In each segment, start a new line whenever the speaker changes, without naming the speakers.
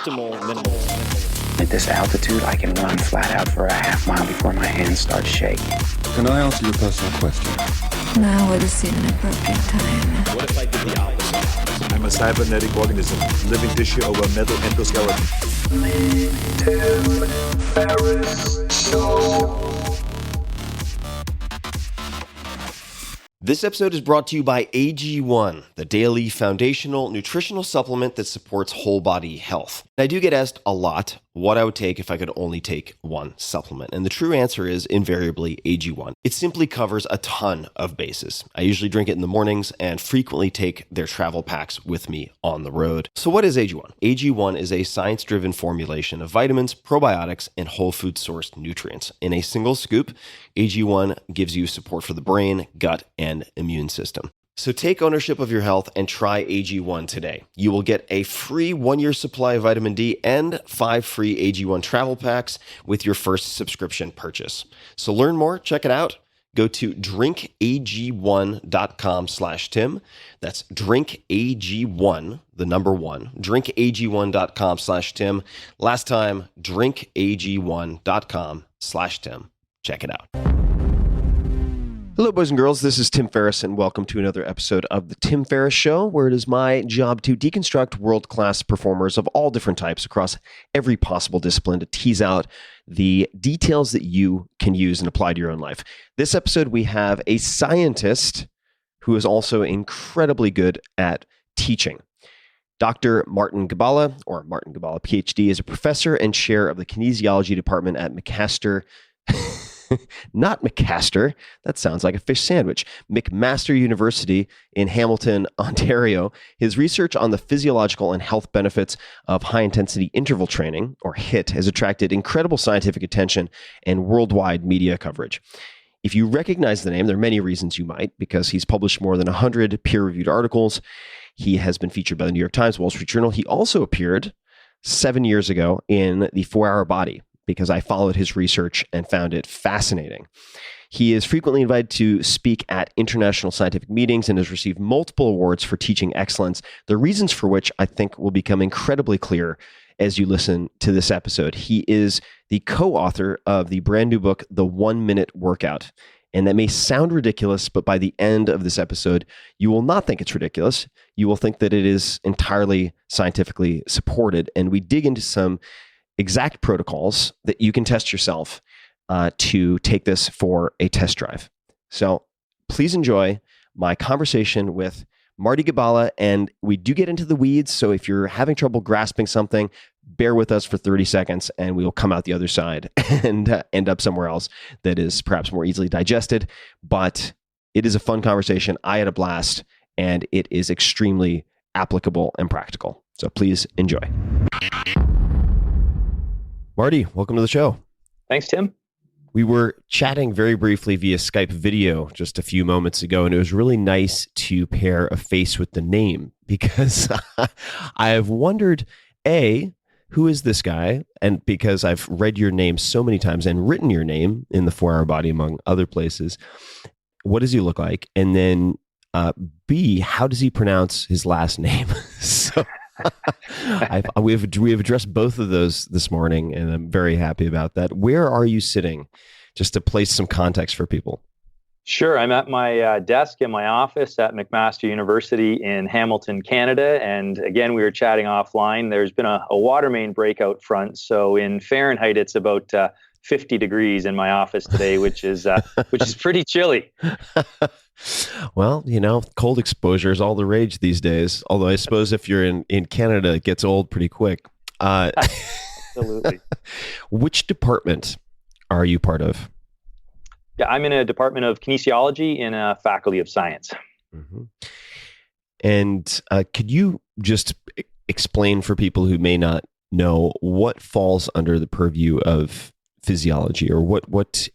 optimal minimalism.
At this altitude, I can run flat out for a half mile before my hands start shaking.
Can I answer your personal question?
Now would seem an appropriate time.
What if I did the opposite?
I'm a cybernetic organism, living tissue over a metal endoskeleton.
Tim Ferriss Show.
This episode is brought to you by AG1, the daily foundational nutritional supplement that supports whole body health. And I do get asked a lot what I would take if I could only take one supplement. And the true answer is invariably AG1. It simply covers a ton of bases. I usually drink it in the mornings and frequently take their travel packs with me on the road. So what is AG1? AG1 is a science-driven formulation of vitamins, probiotics, and whole food sourced nutrients. In a single scoop, AG1 gives you support for the brain, gut, and immune system. So take ownership of your health and try AG1 today. You will get a free 1-year supply of vitamin D and 5 free AG1 travel packs with your first subscription purchase. So learn more, check it out. Go to drinkag1.com/Tim. That's drinkag1, the number 1, drinkag1.com/Tim. Last time, drinkag1.com/Tim. Check it out. Hello, boys and girls. This is Tim Ferriss, and welcome to another episode of The Tim Ferriss Show, where it is my job to deconstruct world-class performers of all different types across every possible discipline to tease out the details that you can use and apply to your own life. This episode, we have a scientist who is also incredibly good at teaching. Dr. Martin Gibala, or Martin Gibala, PhD, is a professor and chair of the kinesiology department at McMaster. Not McMaster, that sounds like a fish sandwich. McMaster University in Hamilton, Ontario. His research on the physiological and health benefits of high-intensity interval training, or HIIT, has attracted incredible scientific attention and worldwide media coverage. If you recognize the name, there are many reasons you might, because he's published more than 100 peer-reviewed articles. He has been featured by the New York Times, Wall Street Journal. He also appeared 7 years ago in The 4-Hour Body, because I followed his research and found it fascinating. He is frequently invited to speak at international scientific meetings and has received multiple awards for teaching excellence, the reasons for which I think will become incredibly clear as you listen to this episode. He is the co-author of the brand new book, The 1 Minute Workout. And that may sound ridiculous, but by the end of this episode, you will not think it's ridiculous. You will think that it is entirely scientifically supported. And we dig into some exact protocols that you can test yourself to take this for a test drive. So please enjoy my conversation with Marty Gibala, and we do get into the weeds. So if you're having trouble grasping something, bear with us for 30 seconds and we will come out the other side and end up somewhere else that is perhaps more easily digested. But it is a fun conversation. I had a blast, and it is extremely applicable and practical. So please enjoy. Marty, welcome to the show.
Thanks, Tim.
We were chatting very briefly via Skype video just a few moments ago, and it was really nice to pair a face with the name, because I have wondered, A, who is this guy? And because I've read your name so many times and written your name in the 4-Hour Body, among other places, what does he look like? And then B, how does he pronounce his last name? So we have addressed both of those this morning, and I'm very happy about that. Where are you sitting, just to place some context for people?
Sure. I'm at my desk in my office at McMaster University in Hamilton, Canada. And again, we were chatting offline. There's been a water main break out front. So in Fahrenheit, it's about 50 degrees in my office today, which is pretty chilly.
Well, cold exposure is all the rage these days. Although I suppose if you're in Canada, it gets old pretty quick.
Absolutely.
Which department are you part of?
Yeah, I'm in a department of kinesiology in a faculty of science.
Mm-hmm. And could you just explain for people who may not know what falls under the purview of physiology, or what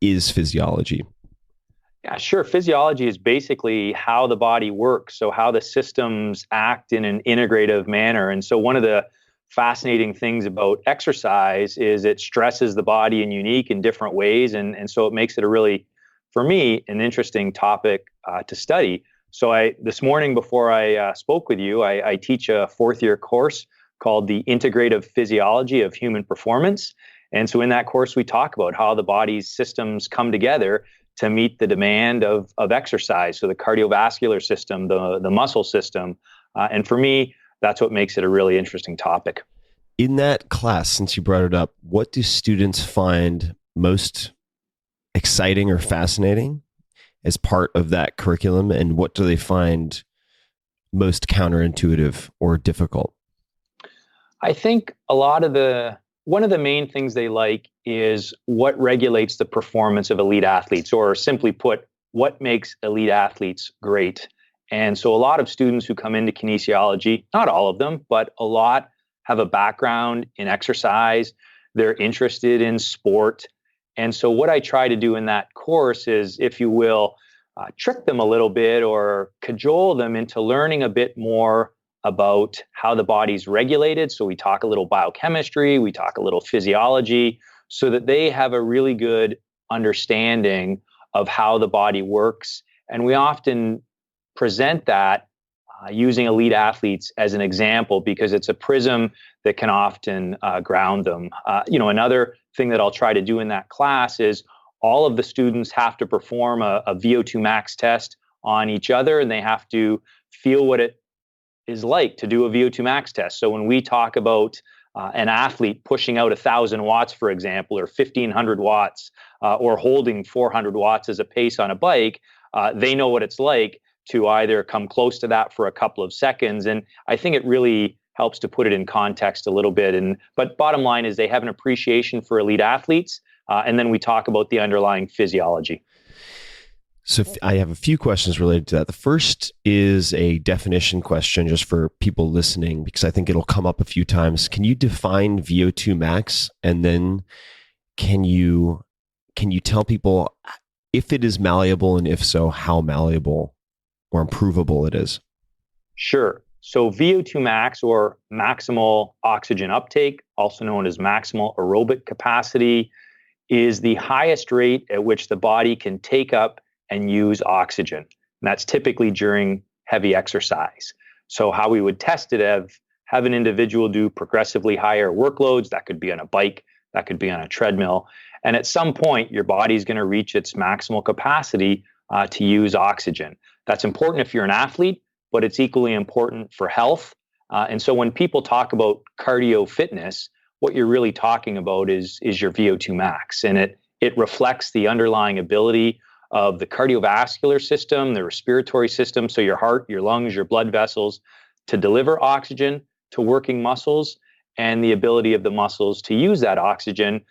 is physiology?
Yeah, sure. Physiology is basically how the body works, so how the systems act in an integrative manner. And so one of the fascinating things about exercise is it stresses the body in unique and different ways. And so it makes it a really, for me, an interesting topic to study. So this morning before I spoke with you, I teach a 4th year course called The Integrative Physiology of Human Performance. And so in that course, we talk about how the body's systems come together to meet the demand of exercise. So the cardiovascular system, the muscle system. And for me, that's what makes it a really interesting topic.
In that class, since you brought it up, what do students find most exciting or fascinating as part of that curriculum? And what do they find most counterintuitive or difficult?
I think one of the main things they like is what regulates the performance of elite athletes, or simply put, what makes elite athletes great. And so a lot of students who come into kinesiology, not all of them, but a lot, have a background in exercise. They're interested in sport. And so what I try to do in that course is, if you will, trick them a little bit or cajole them into learning a bit more about how the body's regulated. So we talk a little biochemistry, we talk a little physiology, so that they have a really good understanding of how the body works. And we often present that using elite athletes as an example, because it's a prism that can often ground them. Another thing that I'll try to do in that class is all of the students have to perform a VO2 max test on each other, and they have to feel what it is like to do a VO2 max test. So when we talk about an athlete pushing out 1,000 watts, for example, or 1,500 watts, or holding 400 watts as a pace on a bike, they know what it's like to either come close to that for a couple of seconds. And I think it really helps to put it in context a little bit. But bottom line is they have an appreciation for elite athletes. And then we talk about the underlying physiology.
So I have a few questions related to that. The first is a definition question just for people listening, because I think it'll come up a few times. Can you define VO2 max? And then can you tell people if it is malleable, and if so, how malleable or improvable it is?
Sure. So VO2 max, or maximal oxygen uptake, also known as maximal aerobic capacity, is the highest rate at which the body can take up and use oxygen. And that's typically during heavy exercise. So how we would test it, have an individual do progressively higher workloads. That could be on a bike, that could be on a treadmill. And at some point, your body's going to reach its maximal capacity to use oxygen. That's important if you're an athlete, but it's equally important for health. And so when people talk about cardio fitness, what you're really talking about is your VO2 max. And it reflects the underlying ability of the cardiovascular system, the respiratory system, so your heart, your lungs, your blood vessels, to deliver oxygen to working muscles, and the ability of the muscles to use that oxygen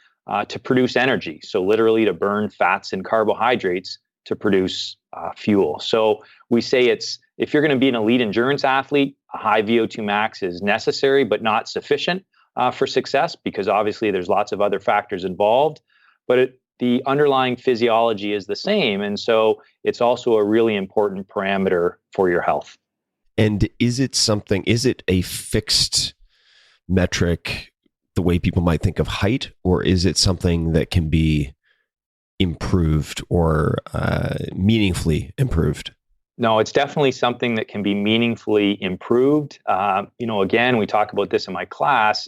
to produce energy. So literally to burn fats and carbohydrates to produce fuel. So we say if you're going to be an elite endurance athlete, a high VO2 max is necessary, but not sufficient for success, because obviously there's lots of other factors involved. But the underlying physiology is the same. And so it's also a really important parameter for your health.
And is it a fixed metric the way people might think of height, or is it something that can be improved or meaningfully improved?
No, it's definitely something that can be meaningfully improved. Again, we talk about this in my class.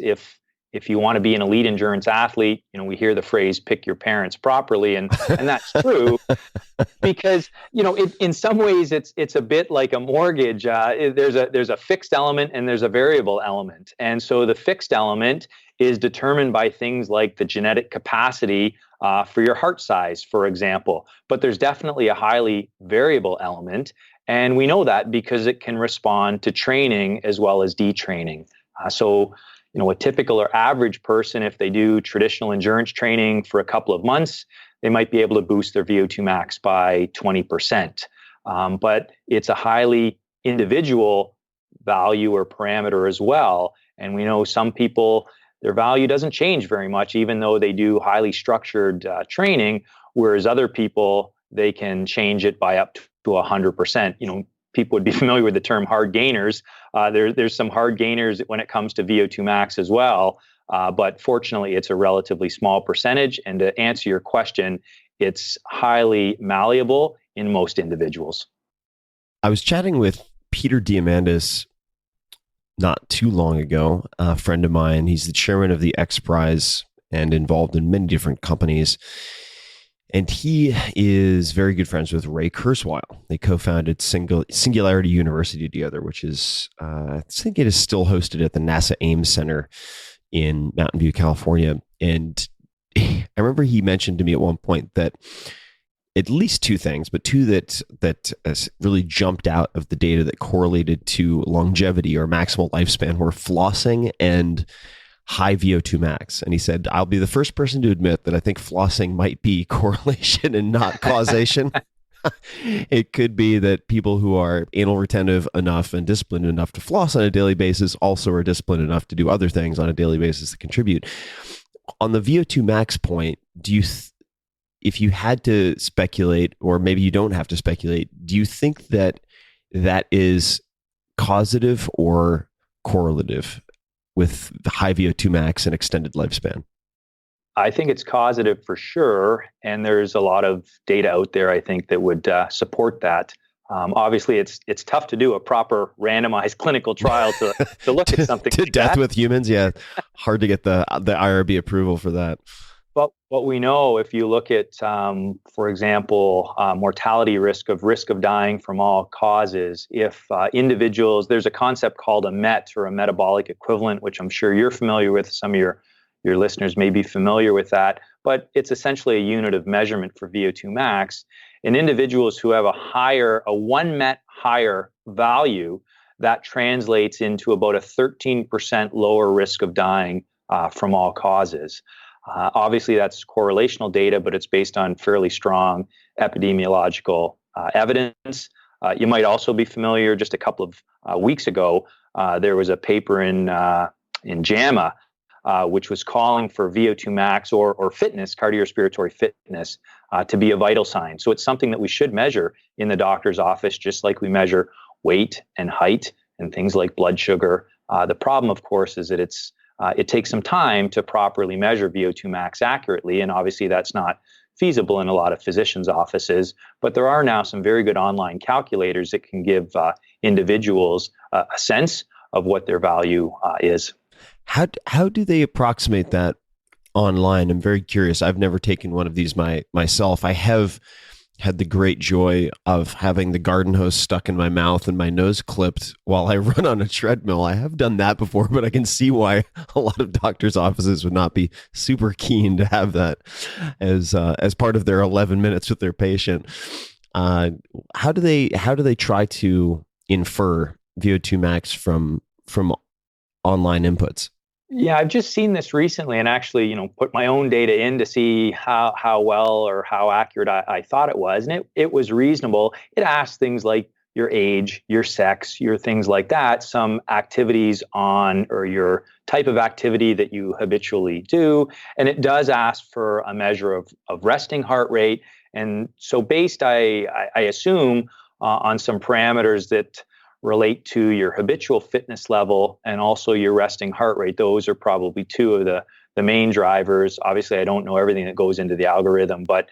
If you want to be an elite endurance athlete, we hear the phrase "pick your parents properly," and that's true, because in some ways it's a bit like a mortgage. There's a fixed element and there's a variable element, and so the fixed element is determined by things like the genetic capacity for your heart size, for example. But there's definitely a highly variable element, and we know that because it can respond to training as well as detraining. A typical or average person, if they do traditional endurance training for a couple of months, they might be able to boost their VO2 max by 20%. But it's a highly individual value or parameter as well. And we know some people, their value doesn't change very much, even though they do highly structured training, whereas other people, they can change it by up to 100%. People would be familiar with the term hard gainers. There's some hard gainers when it comes to VO2 max as well. But fortunately, it's a relatively small percentage. And to answer your question, it's highly malleable in most individuals.
I was chatting with Peter Diamandis not too long ago. A friend of mine, he's the chairman of the X Prize and involved in many different companies. And he is very good friends with Ray Kurzweil. They co-founded Singularity University together, which is, I think it is still hosted at the NASA Ames Center in Mountain View, California. And I remember he mentioned to me at one point that at least two things, but two that really jumped out of the data that correlated to longevity or maximal lifespan were flossing and high VO2 max. And he said, I'll be the first person to admit that I think flossing might be correlation and not causation. It could be that people who are anal retentive enough and disciplined enough to floss on a daily basis also are disciplined enough to do other things on a daily basis that contribute. On the VO2 max point, do you, if you had to speculate, or maybe you don't have to speculate, do you think that that is causative or correlative with the high VO2 max and extended lifespan?
I think it's causative for sure. And there's a lot of data out there, I think, that would support that. Obviously, it's tough to do a proper randomized clinical trial to look at something
to
like
death
that.
with humans. Yeah, hard to get the IRB approval for that.
But what we know, if you look at, for example, mortality risk of dying from all causes, if individuals, there's a concept called a MET, or a metabolic equivalent, which I'm sure you're familiar with. Some of your listeners may be familiar with that, but it's essentially a unit of measurement for VO2 max. In individuals who have a 1 MET higher value, that translates into about a 13% lower risk of dying from all causes. Obviously, that's correlational data, but it's based on fairly strong epidemiological evidence. You might also be familiar, just a couple of weeks ago, there was a paper in JAMA, which was calling for VO2 max or fitness, cardiorespiratory fitness, to be a vital sign. So it's something that we should measure in the doctor's office, just like we measure weight and height and things like blood sugar. The problem, of course, is that it takes some time to properly measure VO2 max accurately, and obviously that's not feasible in a lot of physicians' offices. But there are now some very good online calculators that can give individuals a sense of what their value is.
How do they approximate that online? I'm very curious. I've never taken one of these myself. I have had the great joy of having the garden hose stuck in my mouth and my nose clipped while I run on a treadmill. I have done that before, but I can see why a lot of doctors' offices would not be super keen to have that as part of their 11 minutes with their patient. How do they try to infer VO2 max from online inputs?
Yeah, I've just seen this recently, and actually, put my own data in to see how well or how accurate I thought it was, and it was reasonable. It asked things like your age, your sex, your things like that, some activities on, or your type of activity that you habitually do, and it does ask for a measure of resting heart rate. And so, based, I assume, on some parameters that relate to your habitual fitness level and also your resting heart rate. Those are probably two of the main drivers. Obviously, I don't know everything that goes into the algorithm, but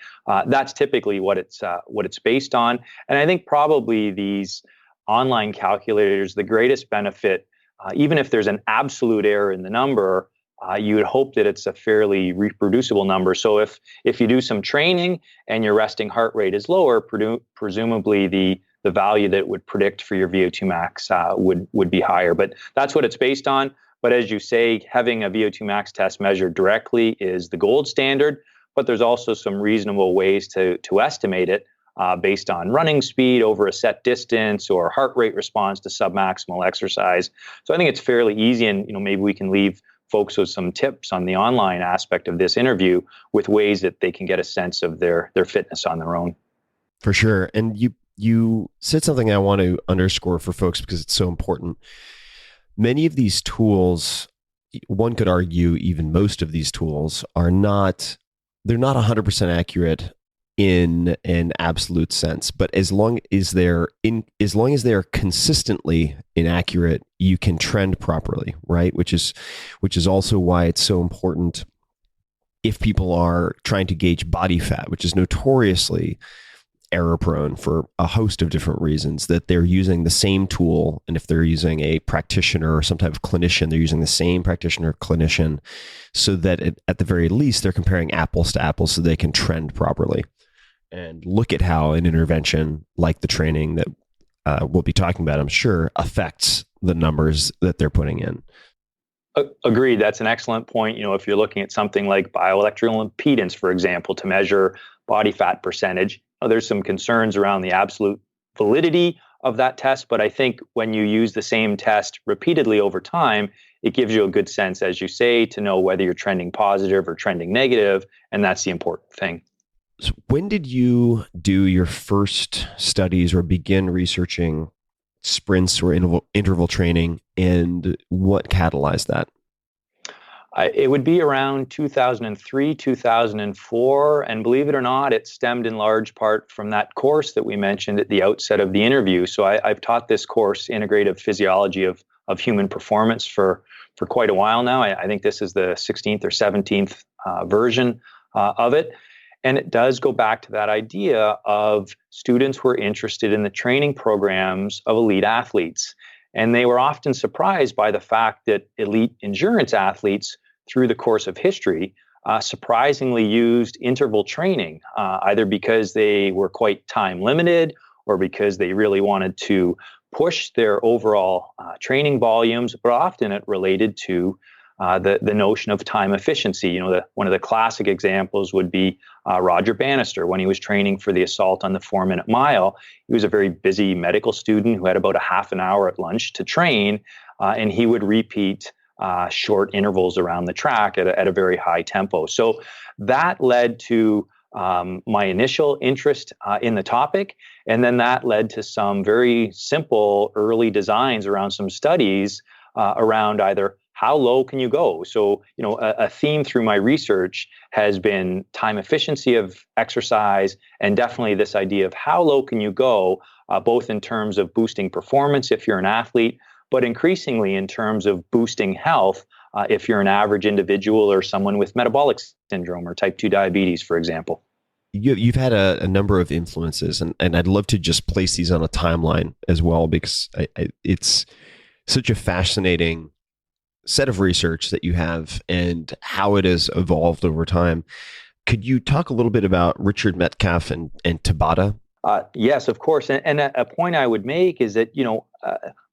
that's typically what it's based on. And I think probably these online calculators, the greatest benefit, even if there's an absolute error in the number, you would hope that it's a fairly reproducible number. So if you do some training and your resting heart rate is lower, presumably the value that it would predict for your VO2 max would be higher. But that's what it's based on. But as you say, having a VO2 max test measured directly is the gold standard. But there's also some reasonable ways to estimate it based on running speed over a set distance or heart rate response to submaximal exercise. So I think it's fairly easy, and maybe we can leave folks with some tips on the online aspect of this interview with ways that they can get a sense of their fitness on their own.
For sure. And you said something I want to underscore for folks because it's so important. Many of these tools, one could argue even most of these tools they're not 100% accurate in an absolute sense, but as long as they are consistently inaccurate, you can trend properly, right? Which is also why it's so important if people are trying to gauge body fat, which is notoriously error prone for a host of different reasons, that they're using the same tool. And if they're using a practitioner or some type of clinician, they're using the same practitioner or clinician, so that at the very least, they're comparing apples to apples so they can trend properly and look at how an intervention like the training that we'll be talking about, I'm sure, affects the numbers that they're putting in.
Agreed. That's an excellent point. If you're looking at something like bioelectrical impedance, for example, to measure body fat percentage, there's some concerns around the absolute validity of that test. But I think when you use the same test repeatedly over time, it gives you a good sense, as you say, to know whether you're trending positive or trending negative. And that's the important thing.
So when did you do your first studies or begin researching sprints or interval training, and what catalyzed that?
It would be around 2003, 2004. And believe it or not, it stemmed in large part from that course that we mentioned at the outset of the interview. So I've taught this course, Integrative Physiology of Human Performance, for quite a while now. I think this is the 16th or 17th version of it. And it does go back to that idea of students were interested in the training programs of elite athletes. And they were often surprised by the fact that elite endurance athletes, through the course of history, surprisingly used interval training, either because they were quite time limited or because they really wanted to push their overall training volumes, but often it related to the notion of time efficiency. One of the classic examples would be Roger Bannister. When he was training for the assault on the 4-minute mile, he was a very busy medical student who had about a half an hour at lunch to train, and he would repeat short intervals around the track at a very high tempo. So that led to my initial interest in the topic, and then that led to some very simple early designs around some studies around either how low can you go? So, a theme through my research has been time efficiency of exercise, and definitely this idea of how low can you go, both in terms of boosting performance if you're an athlete, but increasingly in terms of boosting health if you're an average individual or someone with metabolic syndrome or type 2 diabetes, for example.
You've had a number of influences, and I'd love to just place these on a timeline as well, because it's such a fascinating set of research that you have and how it has evolved over time. Could you talk a little bit about Richard Metcalf and Tabata?
Yes, of course. And a point I would make is that,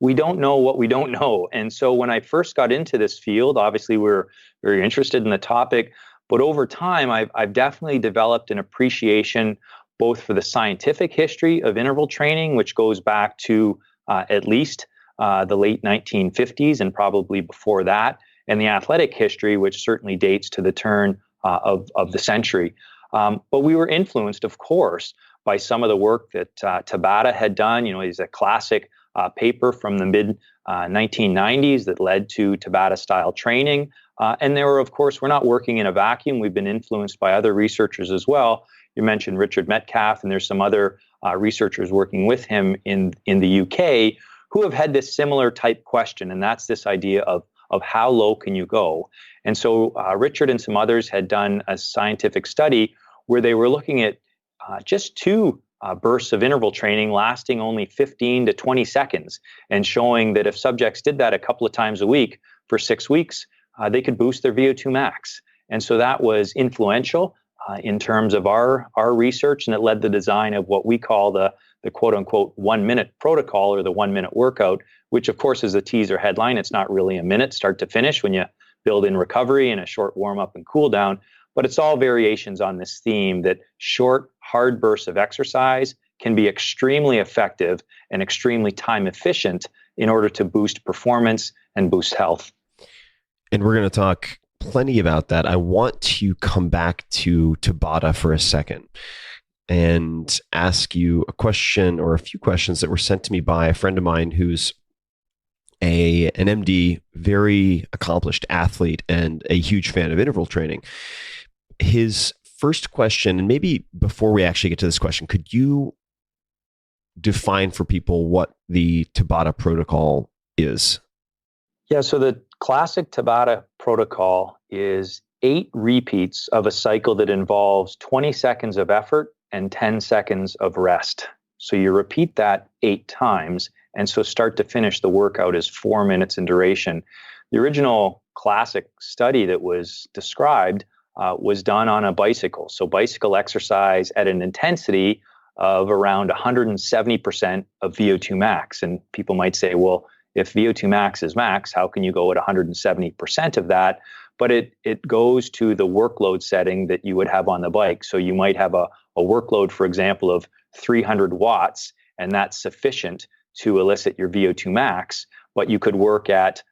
we don't know what we don't know. And so when I first got into this field, obviously we're very interested in the topic, but over time, I've definitely developed an appreciation both for the scientific history of interval training, which goes back to at least the late 1950s and probably before that, and the athletic history, which certainly dates to the turn of the century. But we were influenced, of course, by some of the work that Tabata had done. He's a classic paper from the mid 1990s that led to Tabata-style training. And there were, of course, we're not working in a vacuum. We've been influenced by other researchers as well. You mentioned Richard Metcalf, and there's some other researchers working with him in the UK who have had this similar type question, and that's this idea of how low can you go? And so Richard and some others had done a scientific study where they were looking at just two bursts of interval training lasting only 15 to 20 seconds, and showing that if subjects did that a couple of times a week for 6 weeks, they could boost their VO2 max. And so that was influential in terms of our research, and it led the design of what we call the quote unquote 1 minute protocol, or the 1 minute workout, which of course is a teaser headline. It's not really a minute start to finish when you build in recovery and a short warm up and cool down, but it's all variations on this theme that short, hard bursts of exercise can be extremely effective and extremely time efficient in order to boost performance and boost health.
And we're going to talk plenty about that. I want to come back to Tabata for a second and ask you a question, or a few questions that were sent to me by a friend of mine who's an MD, very accomplished athlete, and a huge fan of interval training. His first question, and maybe before we actually get to this question, could you define for people what the Tabata protocol is?
Yeah, so the classic Tabata protocol is 8 repeats of a cycle that involves 20 seconds of effort and 10 seconds of rest. So you repeat that 8 times. And so start to finish, the workout is 4 minutes in duration. The original classic study that was described was done on a bicycle. So bicycle exercise at an intensity of around 170% of VO2 max. And people might say, well, if VO2 max is max, how can you go at 170% of that? But it goes to the workload setting that you would have on the bike. So you might have a workload, for example, of 300 watts, and that's sufficient to elicit your VO2 max, but you could work at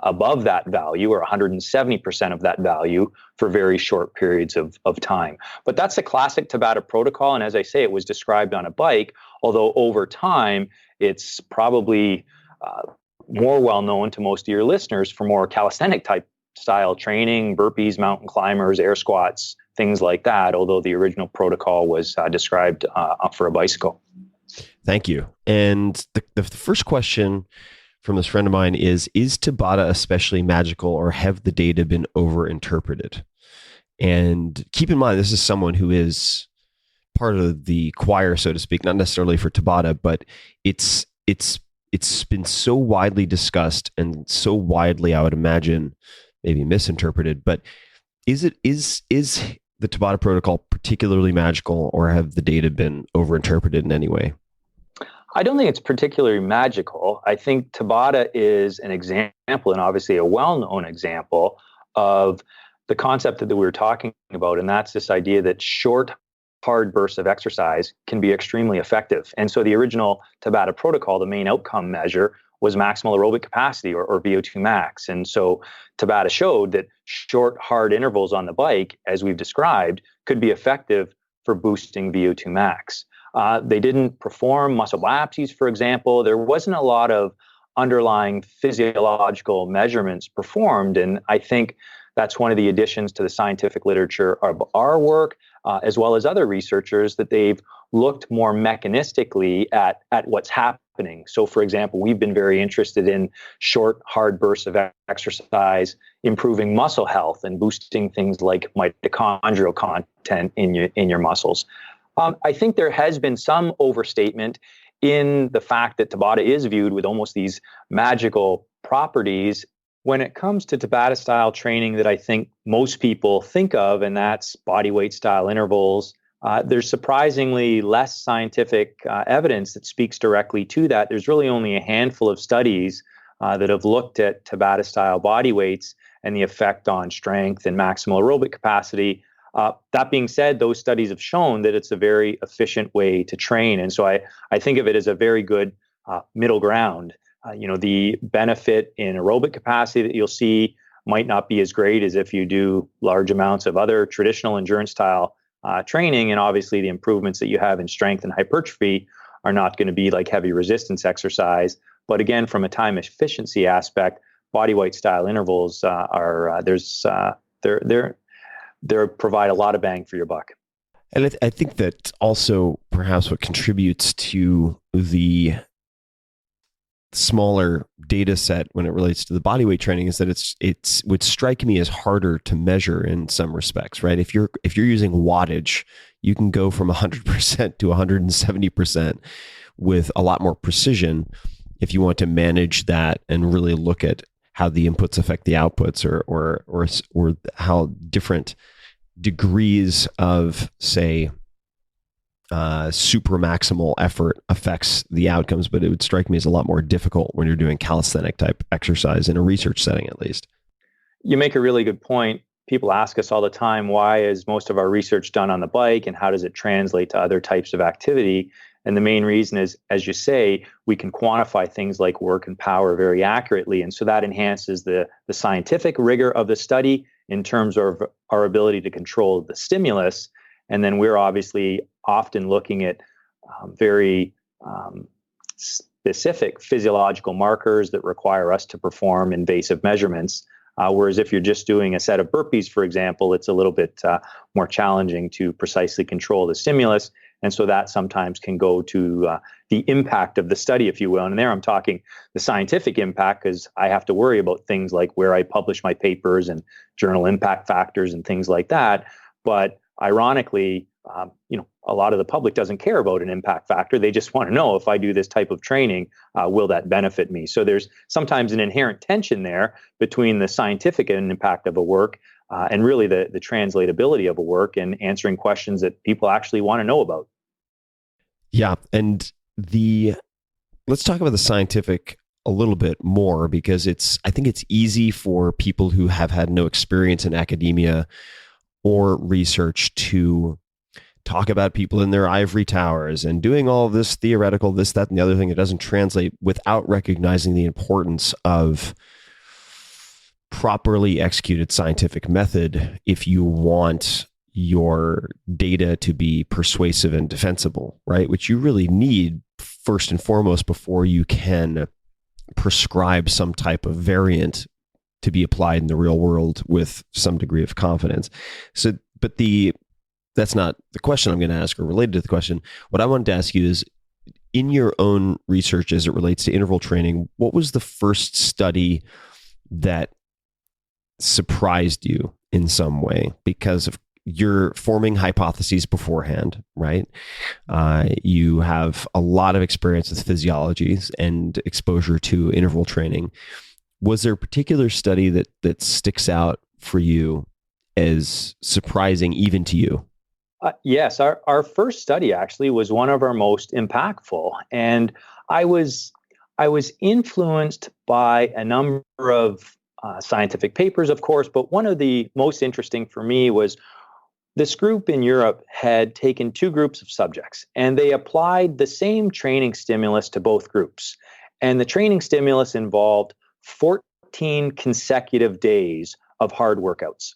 above that value or 170% of that value for very short periods of time. But that's a classic Tabata protocol. And as I say, it was described on a bike, although over time, it's probably more well known to most of your listeners for more calisthenic type style training, burpees, mountain climbers, air squats, things like that, although the original protocol was described for a bicycle.
Thank you. And the first question from this friend of mine is Tabata especially magical, or have the data been overinterpreted? And keep in mind, this is someone who is part of the choir, so to speak, not necessarily for Tabata, but it's been so widely discussed and so widely, I would imagine, maybe misinterpreted. But is the Tabata protocol particularly magical, or have the data been overinterpreted in any way?
I don't think it's particularly magical. I think Tabata is an example, and obviously a well-known example, of the concept that we were talking about, and that's this idea that short, hard bursts of exercise can be extremely effective. And so the original Tabata protocol, the main outcome measure, was maximal aerobic capacity, or VO2 max. And so Tabata showed that short, hard intervals on the bike, as we've described, could be effective for boosting VO2 max. They didn't perform muscle biopsies, for example. There wasn't a lot of underlying physiological measurements performed. And I think that's one of the additions to the scientific literature of our work, as well as other researchers, that they've looked more mechanistically at what's happening. So, for example, we've been very interested in short, hard bursts of exercise, improving muscle health and boosting things like mitochondrial content in your muscles. I think there has been some overstatement in the fact that Tabata is viewed with almost these magical properties when it comes to Tabata style training that I think most people think of, and that's body weight style intervals. There's surprisingly less scientific evidence that speaks directly to that. There's really only a handful of studies that have looked at Tabata style body weights and the effect on strength and maximal aerobic capacity. That being said, those studies have shown that it's a very efficient way to train. And so I think of it as a very good middle ground. The benefit in aerobic capacity that you'll see might not be as great as if you do large amounts of other traditional endurance style training. And obviously the improvements that you have in strength and hypertrophy are not going to be like heavy resistance exercise. But again, from a time efficiency aspect, body weight style intervals they provide a lot of bang for your buck.
And I think that also perhaps what contributes to the smaller data set when it relates to the body weight training is that it's would strike me as harder to measure in some respects, right? If you're using wattage, you can go from 100% to 170% with a lot more precision if you want to manage that and really look at how the inputs affect the outputs, or how different degrees of, say, super maximal effort affects the outcomes. But it would strike me as a lot more difficult when you're doing calisthenic type exercise in a research setting, at least.
You make a really good point. People ask us all the time, why is most of our research done on the bike, and how does it translate to other types of activity? And the main reason is, as you say, we can quantify things like work and power very accurately. And so that enhances the scientific rigor of the study in terms of our ability to control the stimulus. And then we're obviously often looking at very specific physiological markers that require us to perform invasive measurements. Whereas if you're just doing a set of burpees, for example, it's a little bit more challenging to precisely control the stimulus. And so that sometimes can go to the impact of the study, if you will. And there I'm talking the scientific impact, because I have to worry about things like where I publish my papers and journal impact factors and things like that. But ironically, a lot of the public doesn't care about an impact factor. They just want to know, if I do this type of training, will that benefit me? So there's sometimes an inherent tension there between the scientific impact of a work and really the translatability of a work and answering questions that people actually want to know about.
Yeah. And let's talk about the scientific a little bit more, because I think it's easy for people who have had no experience in academia or research to talk about people in their ivory towers and doing all this theoretical, this, that, and the other thing that doesn't translate, without recognizing the importance of properly executed scientific method if you want your data to be persuasive and defensible, right? Which you really need first and foremost before you can prescribe some type of variant to be applied in the real world with some degree of confidence. So, but that's not the question I'm going to ask, or related to the question. What I wanted to ask you is, in your own research as it relates to interval training, what was the first study that surprised you in some way? Because of you're forming hypotheses beforehand, right? You have a lot of experience with physiologies and exposure to interval training. Was there a particular study that sticks out for you as surprising even to you?
Yes, our first study actually was one of our most impactful, and I was influenced by a number of scientific papers, of course, but one of the most interesting for me was this group in Europe had taken two groups of subjects, and they applied the same training stimulus to both groups. And the training stimulus involved 14 consecutive days of hard workouts.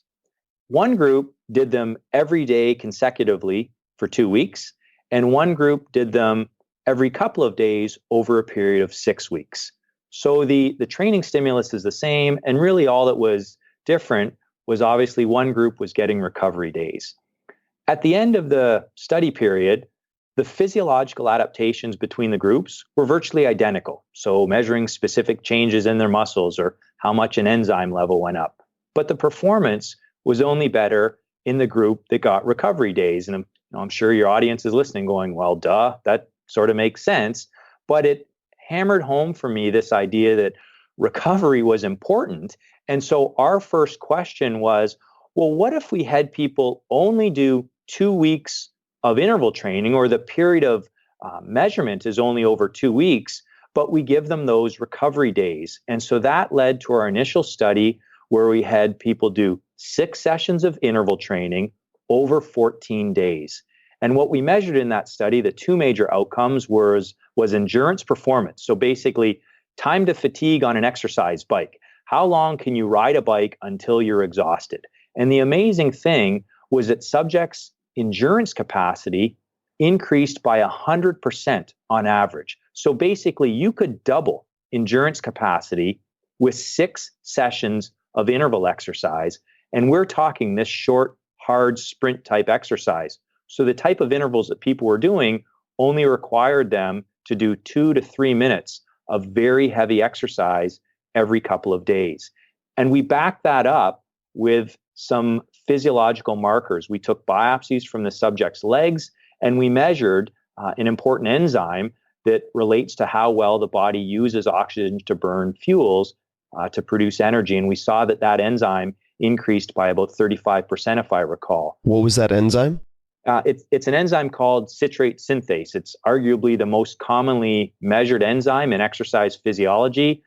One group did them every day consecutively for 2 weeks, and one group did them every couple of days over a period of 6 weeks. So the training stimulus is the same, and really all that was different was obviously one group was getting recovery days. At the end of the study period, the physiological adaptations between the groups were virtually identical. So measuring specific changes in their muscles or how much an enzyme level went up. But the performance was only better in the group that got recovery days. And I'm sure your audience is listening going, well, duh, that sort of makes sense. But it hammered home for me this idea that recovery was important. And so our first question was, well, what if we had people only do 2 weeks of interval training, or the period of measurement is only over 2 weeks, but we give them those recovery days? And so that led to our initial study where we had people do 6 sessions of interval training over 14 days. And what we measured in that study, the two major outcomes was endurance performance. So basically, time to fatigue on an exercise bike. How long can you ride a bike until you're exhausted? And the amazing thing was that subjects' endurance capacity increased by 100% on average. So basically, you could double endurance capacity with 6 sessions of interval exercise. And we're talking this short, hard sprint type exercise. So the type of intervals that people were doing only required them to do 2 to 3 minutes of very heavy exercise every couple of days. And we backed that up with some physiological markers. We took biopsies from the subject's legs, and we measured an important enzyme that relates to how well the body uses oxygen to burn fuels to produce energy. And we saw that enzyme increased by about 35%, if I recall.
What was that enzyme?
It's an enzyme called citrate synthase. It's arguably the most commonly measured enzyme in exercise physiology.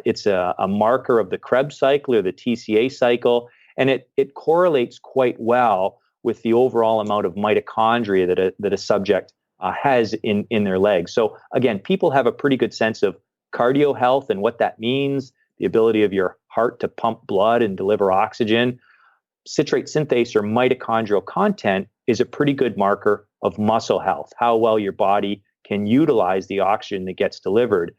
It's a marker of the Krebs cycle or the TCA cycle, and it correlates quite well with the overall amount of mitochondria that a subject has in their legs. So again, people have a pretty good sense of cardio health and what that means, the ability of your heart to pump blood and deliver oxygen. Citrate synthase or mitochondrial content is a pretty good marker of muscle health, how well your body can utilize the oxygen that gets delivered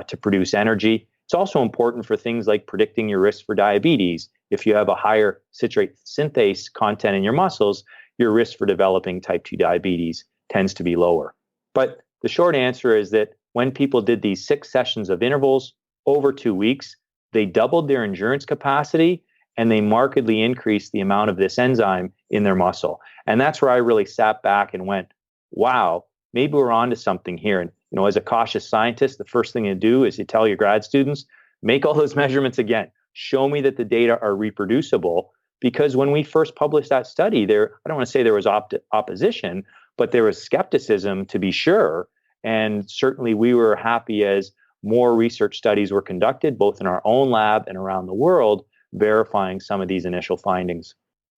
to produce energy. It's also important for things like predicting your risk for diabetes. If you have a higher citrate synthase content in your muscles, your risk for developing type 2 diabetes tends to be lower. But the short answer is that when people did these 6 sessions of intervals over 2 weeks, they doubled their endurance capacity, and they markedly increased the amount of this enzyme in their muscle. And that's where I really sat back and went, wow, maybe we're onto something here. And as a cautious scientist, the first thing you do is you tell your grad students, make all those measurements again. Show me that the data are reproducible. Because when we first published that study, I don't want to say there was opposition, but there was skepticism, to be sure. And certainly we were happy as more research studies were conducted, both in our own lab and around the world, verifying some of these initial findings.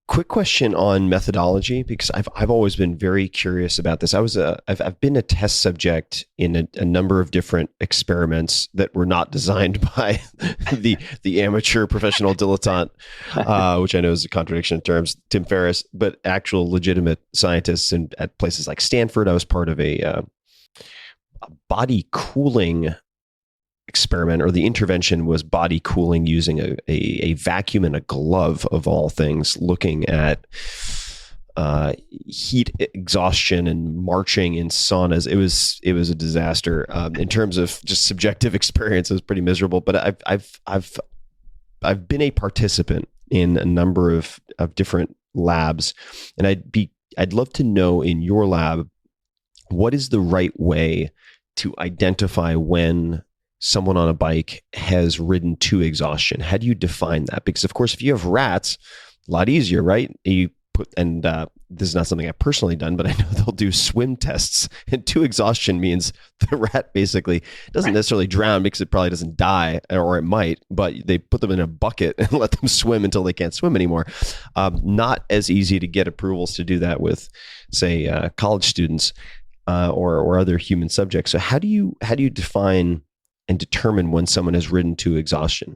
Quick question on methodology, because I've always been very curious about this. I've been a test subject in a number of different experiments that were not designed by the amateur professional dilettante, which I know is a contradiction in terms, Tim Ferriss, but actual legitimate scientists at places like Stanford. I was part of a body cooling experiment, or the intervention was body cooling using a vacuum and a glove, of all things, looking at heat exhaustion and marching in saunas. It was a disaster in terms of just subjective experience. It was pretty miserable. But I've been a participant in a number of different labs, and I'd love to know, in your lab, what is the right way to identify when someone on a bike has ridden to exhaustion? How do you define that? Because of course, if you have rats, a lot easier, right? This is not something I've personally done, but I know they'll do swim tests, and to exhaustion means the rat basically doesn't necessarily drown, because it probably doesn't die, or it might, but they put them in a bucket and let them swim until they can't swim anymore. Not as easy to get approvals to do that with, say, college students or other human subjects. So how do you define and determine when someone has ridden to exhaustion?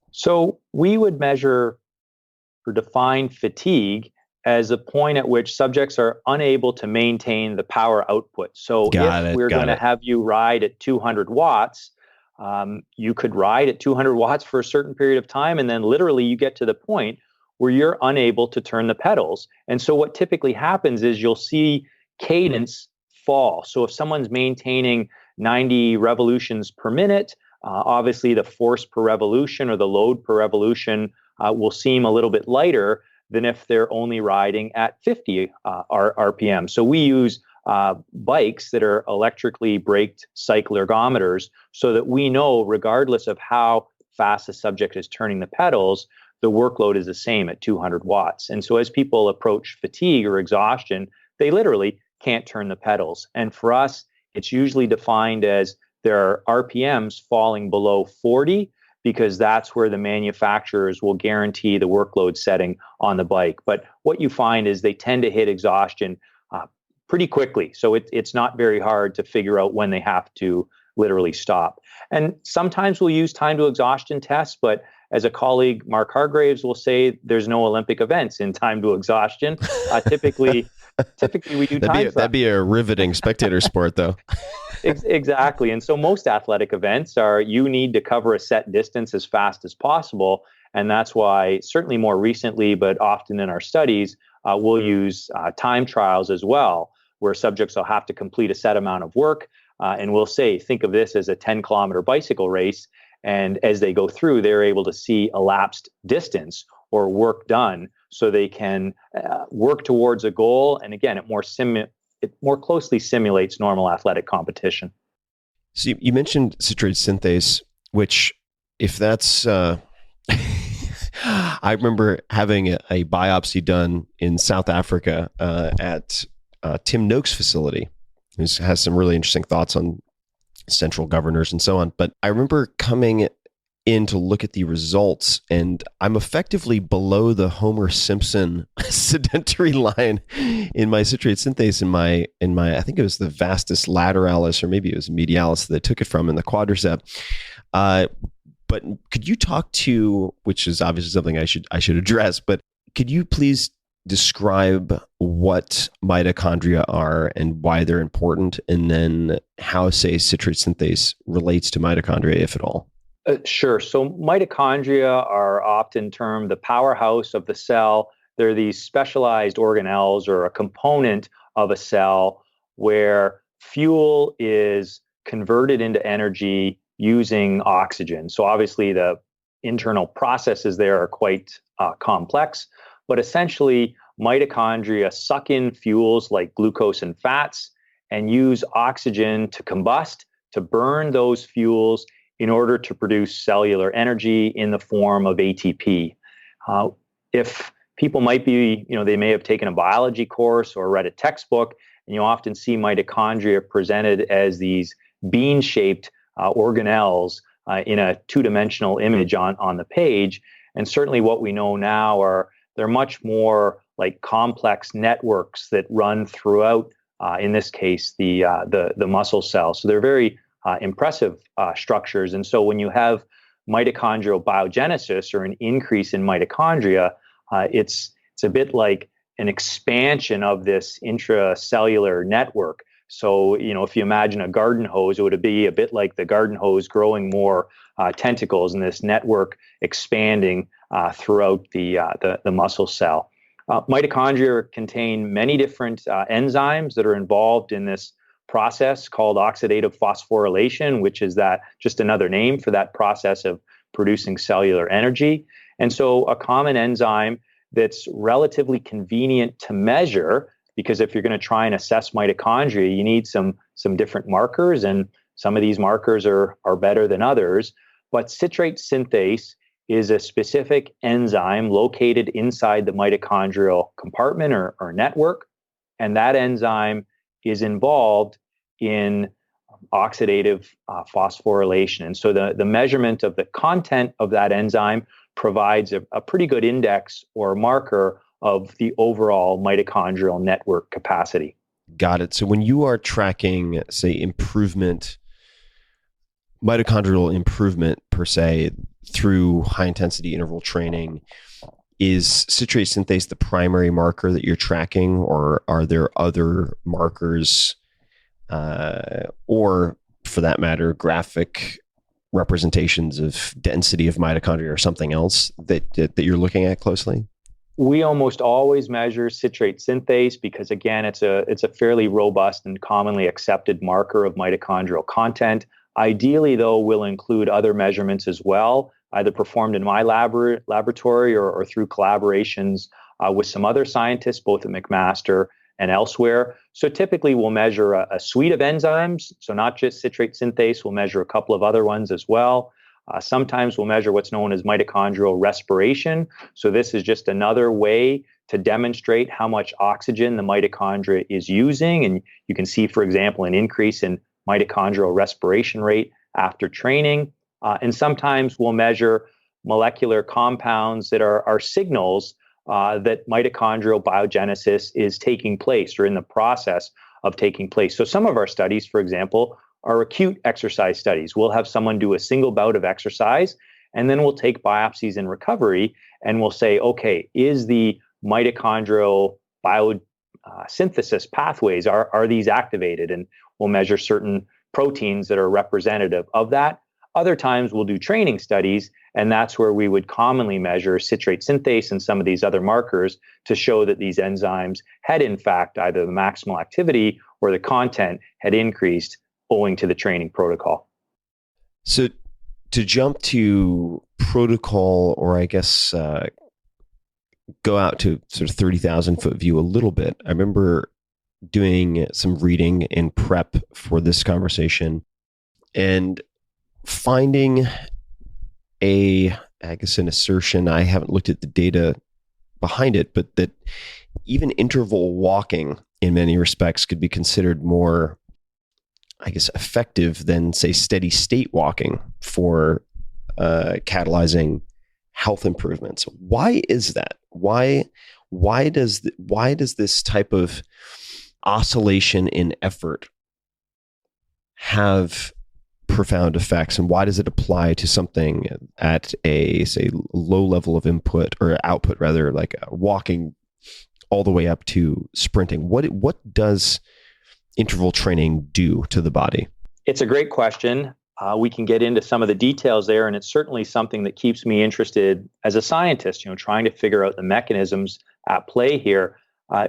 So we would measure or define fatigue as a point at which subjects are unable to maintain the power output. So if we're going to have you ride at 200 watts, you could ride at 200 watts for a certain period of time, and then literally you get to the point where you're unable to turn the pedals. And so what typically happens is you'll see cadence fall. So if someone's maintaining 90 revolutions per minute, obviously the force per revolution or the load per revolution will seem a little bit lighter than if they're only riding at 50 RPM. So we use bikes that are electrically braked cycle ergometers, so that we know, regardless of how fast the subject is turning the pedals, the workload is the same at 200 watts. And so as people approach fatigue or exhaustion, they literally can't turn the pedals. And for us, it's usually defined as their RPMs falling below 40, because that's where the manufacturers will guarantee the workload setting on the bike. But what you find is they tend to hit exhaustion pretty quickly. So it's not very hard to figure out when they have to literally stop. And sometimes we'll use time to exhaustion tests, but as a colleague, Mark Hargraves, will say, there's no Olympic events in time to exhaustion. Typically we do time.
That'd be a riveting spectator sport, though.
Exactly. And so most athletic events are, you need to cover a set distance as fast as possible. And that's why, certainly more recently, but often in our studies, we'll use time trials as well, where subjects will have to complete a set amount of work. And we'll say, think of this as a 10-kilometer bicycle race. And as they go through, they're able to see elapsed distance or work done, so they can work towards a goal. And again, it more closely simulates normal athletic competition.
So you mentioned citrate synthase, which, if that's, I remember having a biopsy done in South Africa at Tim Noakes' facility, who has some really interesting thoughts on central governors and so on. But I remember coming in to look at the results, and I'm effectively below the Homer Simpson sedentary line in my citrate synthase in my I think it was the vastus lateralis, or maybe it was medialis that they took it from, in the quadricep. But could you talk to, which is obviously something I should address, but could you please describe what mitochondria are and why they're important, and then how, say, citrate synthase relates to mitochondria, if at all?
Sure. So mitochondria are often termed the powerhouse of the cell. They're these specialized organelles, or a component of a cell, where fuel is converted into energy using oxygen. So obviously the internal processes there are quite complex, but essentially mitochondria suck in fuels like glucose and fats and use oxygen to combust, to burn those fuels in order to produce cellular energy in the form of ATP. If people might be, they may have taken a biology course or read a textbook, and you often see mitochondria presented as these bean-shaped organelles in a two-dimensional image on the page. And certainly what we know now are they're much more like complex networks that run throughout, in this case, the muscle cell. So they're very impressive structures. And so when you have mitochondrial biogenesis or an increase in mitochondria, it's a bit like an expansion of this intracellular network. So, if you imagine a garden hose, it would be a bit like the garden hose growing more tentacles and this network expanding throughout the muscle cell. Mitochondria contain many different enzymes that are involved in this process called oxidative phosphorylation, which is that just another name for that process of producing cellular energy. And so a common enzyme that's relatively convenient to measure, because if you're going to try and assess mitochondria, you need some different markers, and some of these markers are better than others. But citrate synthase is a specific enzyme located inside the mitochondrial compartment or network, and that enzyme is involved in oxidative phosphorylation. And so the measurement of the content of that enzyme provides a pretty good index or marker of the overall mitochondrial network capacity.
Got it. So when you are tracking, say, mitochondrial improvement per se, through high intensity interval training, is citrate synthase the primary marker that you're tracking, or are there other markers, or for that matter, graphic representations of density of mitochondria or something else that you're looking at closely?
We almost always measure citrate synthase because, again, it's a fairly robust and commonly accepted marker of mitochondrial content. Ideally, though, we'll include other measurements as well, either performed in my laboratory or through collaborations with some other scientists, both at McMaster and elsewhere. So typically, we'll measure a suite of enzymes. So not just citrate synthase, we'll measure a couple of other ones as well. Sometimes we'll measure what's known as mitochondrial respiration. So this is just another way to demonstrate how much oxygen the mitochondria is using. And you can see, for example, an increase in mitochondrial respiration rate after training. And sometimes we'll measure molecular compounds that are signals that mitochondrial biogenesis is taking place or in the process of taking place. So some of our studies, for example, are acute exercise studies. We'll have someone do a single bout of exercise, and then we'll take biopsies in recovery, and we'll say, okay, is the mitochondrial biosynthesis pathways, are these activated? And we'll measure certain proteins that are representative of that. Other times we'll do training studies, and that's where we would commonly measure citrate synthase and some of these other markers to show that these enzymes had in fact either the maximal activity or the content had increased owing to the training protocol.
So to jump to protocol, or I guess go out to sort of 30,000 foot view a little bit, I remember doing some reading in prep for this conversation and finding an assertion. I haven't looked at the data behind it, but that even interval walking in many respects could be considered more, I guess, effective than, say, steady state walking for catalyzing health improvements. Why is that? Why does this type of oscillation in effort have profound effects, and why does it apply to something at a, say, low level of input or output, rather, like walking all the way up to sprinting? What does interval training do to the body?
It's a great question. We can get into some of the details there, and it's certainly something that keeps me interested as a scientist, trying to figure out the mechanisms at play here.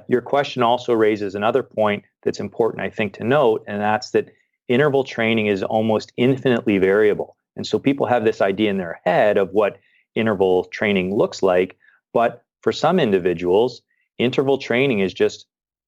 Your question also raises another point that's important, I think, to note, and that's that interval training is almost infinitely variable. And so people have this idea in their head of what interval training looks like, But for some individuals, interval training is just,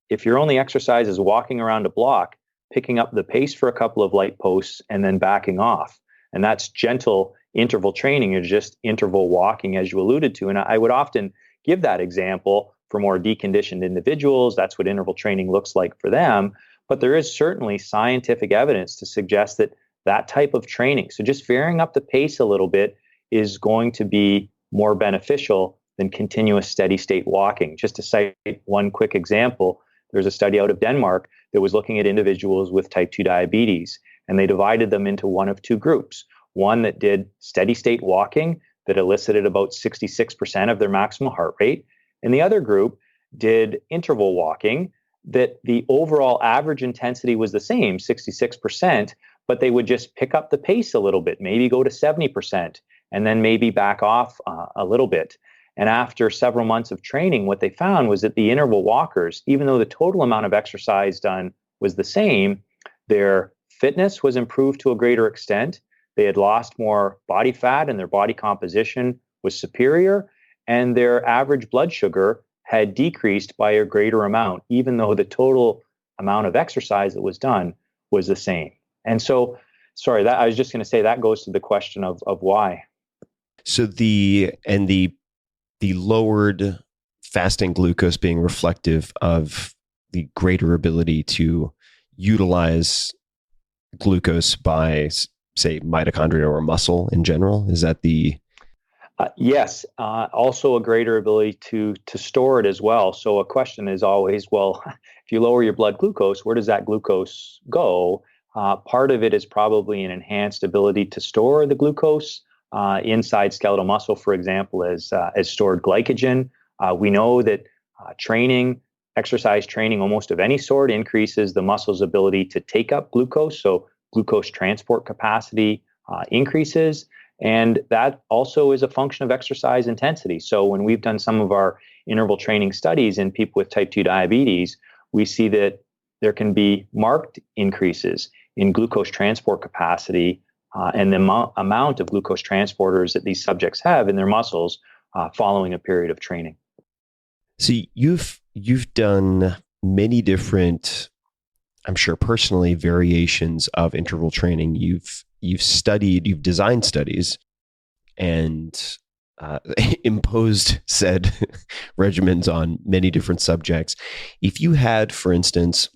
if your only exercise is walking around a block, picking up the pace for a couple of light posts and then backing off. And that's gentle interval training, or just interval walking, as you alluded to. And I would often give that example for more deconditioned individuals. That's what interval training looks like for them. But there is certainly scientific evidence to suggest that that type of training, so just varying up the pace a little bit, is going to be more beneficial than continuous steady state walking. Just to cite one quick example, there's a study out of Denmark that was looking at individuals with type 2 diabetes, and they divided them into one of two groups. One that did steady state walking that elicited about 66% of their maximum heart rate, and the other group did interval walking that the overall average intensity was the same, 66%, but they would just pick up the pace a little bit, maybe go to 70%, and then maybe back off a little bit. And after several months of training, what they found was that the interval walkers, even though the total amount of exercise done was the same, their fitness was improved to a greater extent. They had lost more body fat and their body composition was superior, and their average blood sugar had decreased by a greater amount, even though the total amount of exercise that was done was the same. And so, sorry, that I was just going to say that goes to the question of why.
So the lowered fasting glucose being reflective of the greater ability to utilize glucose by, say, mitochondria or muscle in general? Is that the...
Yes. Also a greater ability to store it as well. So a question is always, well, if you lower your blood glucose, where does that glucose go? Part of it is probably an enhanced ability to store the glucose inside skeletal muscle, for example, as stored glycogen. We know that exercise training almost of any sort, increases the muscle's ability to take up glucose. So glucose transport capacity increases. And that also is a function of exercise intensity. So when we've done some of our interval training studies in people with type 2 diabetes, we see that there can be marked increases in glucose transport capacity and the amount of glucose transporters that these subjects have in their muscles following a period of training.
So you've done many different, I'm sure personally, variations of interval training. You've designed studies and imposed said regimens on many different subjects. If you had, for instance,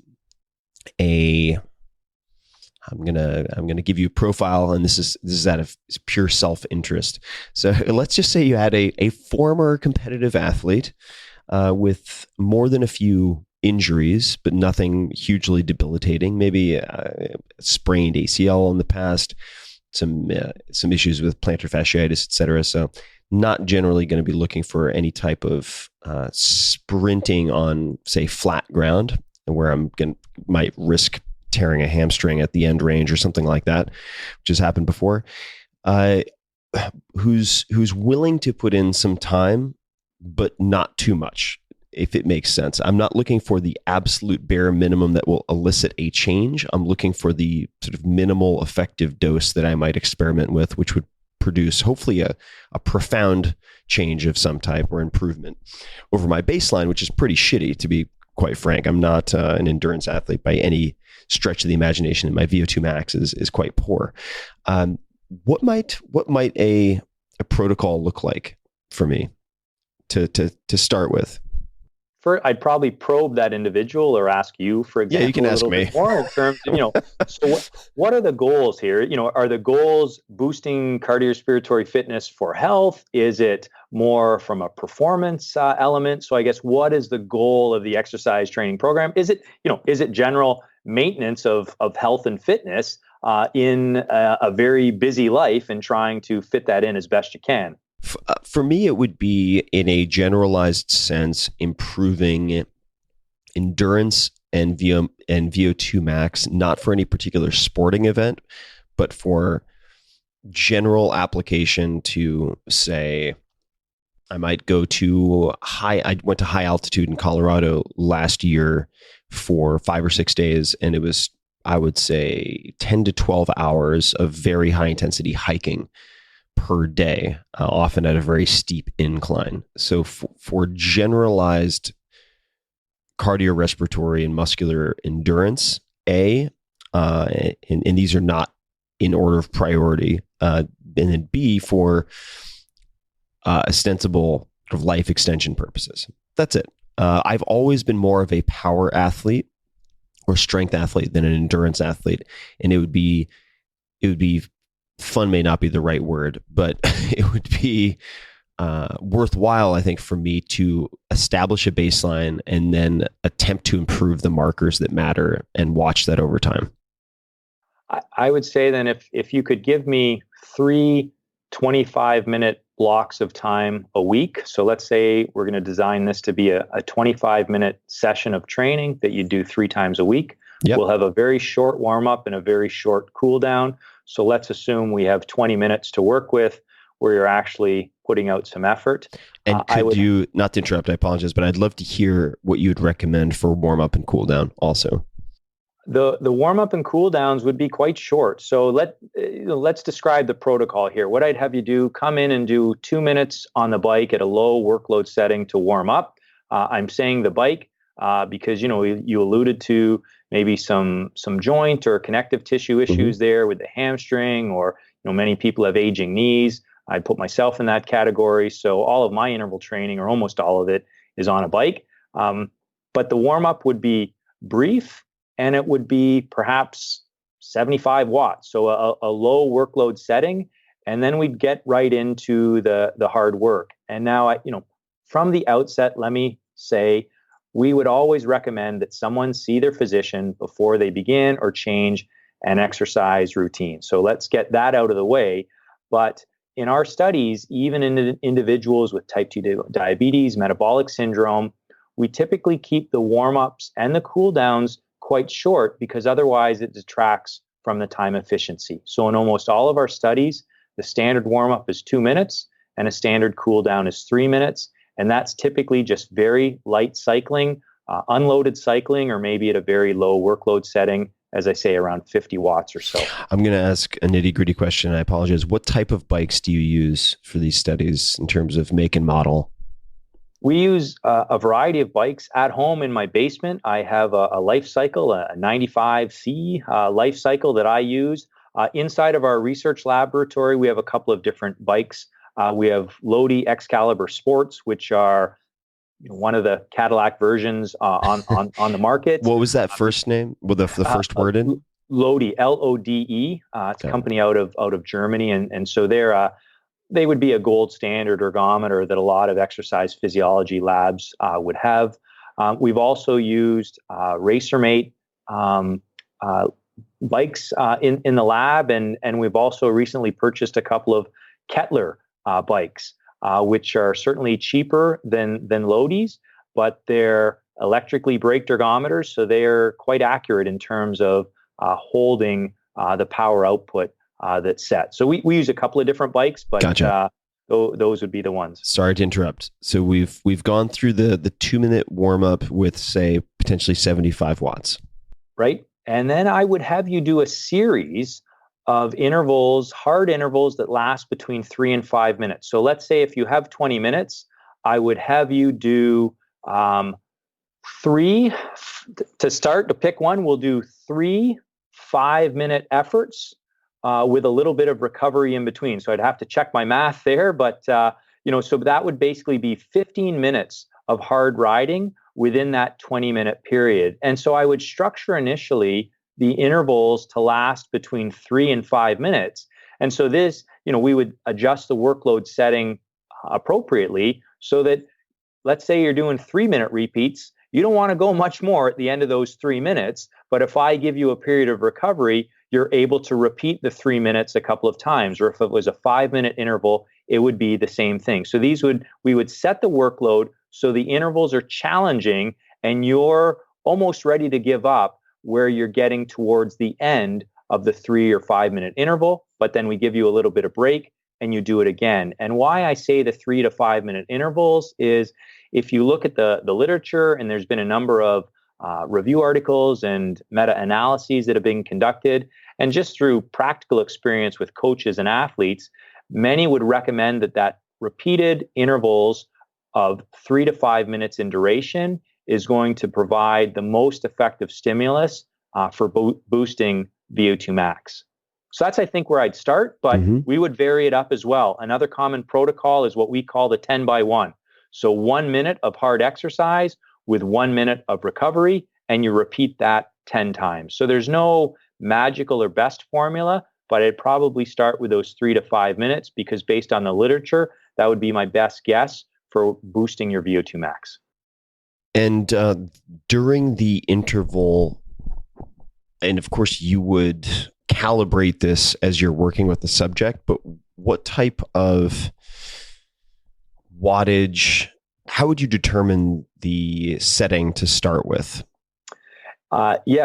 I'm gonna give you a profile, and this is out of pure self-interest. So let's just say you had a former competitive athlete with more than a few injuries, but nothing hugely debilitating. Maybe sprained ACL in the past, some issues with plantar fasciitis, etc. So not generally going to be looking for any type of sprinting on, say, flat ground, where might risk tearing a hamstring at the end range or something like that, which has happened before. Who's willing to put in some time, but not too much, if it makes sense. I'm not looking for the absolute bare minimum that will elicit a change. I'm looking for the sort of minimal effective dose that I might experiment with, which would produce hopefully a profound change of some type or improvement over my baseline, which is pretty shitty, to be quite frank. I'm not an endurance athlete by any stretch of the imagination, and my VO2 max is quite poor. What might a protocol look like for me to start with?
I'd probably probe that individual or ask you, for example.
Yeah, you can ask me.
More in terms of, so what are the goals here? Are the goals boosting cardiorespiratory fitness for health? Is it more from a performance element? So I guess, what is the goal of the exercise training program? Is it general maintenance of health and fitness in a very busy life, and trying to fit that in as best you can?
For me, it would be, in a generalized sense, improving endurance and VO2 max, not for any particular sporting event, but for general application to, say, I might go to I went to high altitude in Colorado last year for 5 or 6 days, and it was, I would say, 10 to 12 hours of very high intensity hiking per day, often at a very steep incline. So for generalized cardiorespiratory and muscular endurance, and these are not in order of priority, and then B, for ostensible sort of life extension purposes. That's it. I've always been more of a power athlete or strength athlete than an endurance athlete, and it would be fun, may not be the right word, but it would be worthwhile, I think, for me to establish a baseline and then attempt to improve the markers that matter and watch that over time.
I would say then if you could give me 3 25-minute blocks of time a week. So let's say we're going to design this to be a 25-minute session of training that you do 3 times a week.
Yep.
We'll have a very short warm up and a very short cool down. So let's assume we have 20 minutes to work with where you're actually putting out some effort.
And could you, not to interrupt, I apologize, but I'd love to hear what you'd recommend for warm up and cool down also.
The warm up and cool downs would be quite short. So let's describe the protocol here. What I'd have you do, come in and do 2 minutes on the bike at a low workload setting to warm up. I'm saying the bike because you alluded to maybe some joint or connective tissue issues there with the hamstring, or many people have aging knees. I put myself in that category. So all of my interval training, or almost all of it, is on a bike. But the warm up would be brief, and it would be perhaps 75 watts, so a low workload setting, and then we'd get right into the hard work. And now, from the outset, let me say, we would always recommend that someone see their physician before they begin or change an exercise routine. So let's get that out of the way. But in our studies, even in individuals with type 2 diabetes, metabolic syndrome, we typically keep the warm-ups and the cool-downs quite short, because otherwise it detracts from the time efficiency. So in almost all of our studies, the standard warm-up is 2 minutes and a standard cool-down is 3 minutes. And that's typically just very light cycling, unloaded cycling, or maybe at a very low workload setting, as I say, around 50 watts or so.
I'm going to ask a nitty-gritty question. I apologize. What type of bikes do you use for these studies in terms of make and model?
We use a variety of bikes at home in my basement. I have a Life Cycle, a 95C Life Cycle that I use. Inside of our research laboratory, we have a couple of different bikes. We have Lodi Excalibur Sports, which are one of the Cadillac versions on the market.
What was that first name? Well, the first word in?
Lodi, Lode. It's a company out of Germany, and so they would be a gold standard ergometer that a lot of exercise physiology labs would have. We've also used RacerMate bikes in the lab, and we've also recently purchased a couple of Kettler bikes, which are certainly cheaper than Lodi's, but they're electrically braked ergometers, so they're quite accurate in terms of holding the power output that's set. So we use a couple of different bikes, but
Gotcha.
Those would be the ones.
Sorry to interrupt. So we've gone through the 2 minute warm up with, say, potentially 75 watts.
Right. And then I would have you do a series of intervals, hard intervals that last between 3 and 5 minutes. So let's say if you have 20 minutes, I would have you do 3 to start. To pick one, we'll do 3 5-minute efforts with a little bit of recovery in between. So I'd have to check my math there, but so that would basically be 15 minutes of hard riding within that 20-minute period. And so I would structure initially the intervals to last between 3 and 5 minutes. And so this, we would adjust the workload setting appropriately so that, let's say you're doing 3-minute repeats, you don't want to go much more at the end of those 3 minutes. But if I give you a period of recovery, you're able to repeat the 3 minutes a couple of times. Or if it was a 5-minute interval, it would be the same thing. So we would set the workload so the intervals are challenging and you're almost ready to give up where you're getting towards the end of the 3 or 5 minute interval, but then we give you a little bit of break and you do it again. And why I say the 3 to 5 minute intervals is if you look at the literature, and there's been a number of review articles and meta-analyses that have been conducted, and just through practical experience with coaches and athletes, many would recommend that repeated intervals of 3 to 5 minutes in duration is going to provide the most effective stimulus for boosting VO2 max. So that's, I think, where I'd start, but we would vary it up as well. Another common protocol is what we call the 10 by 1. So 1 minute of hard exercise with 1 minute of recovery, and you repeat that 10 times. So there's no magical or best formula, but I'd probably start with those 3 to 5 minutes because based on the literature, that would be my best guess for boosting your VO2 max.
And during the interval, and of course you would calibrate this as you're working with the subject, but what type of wattage, how would you determine the setting to start with?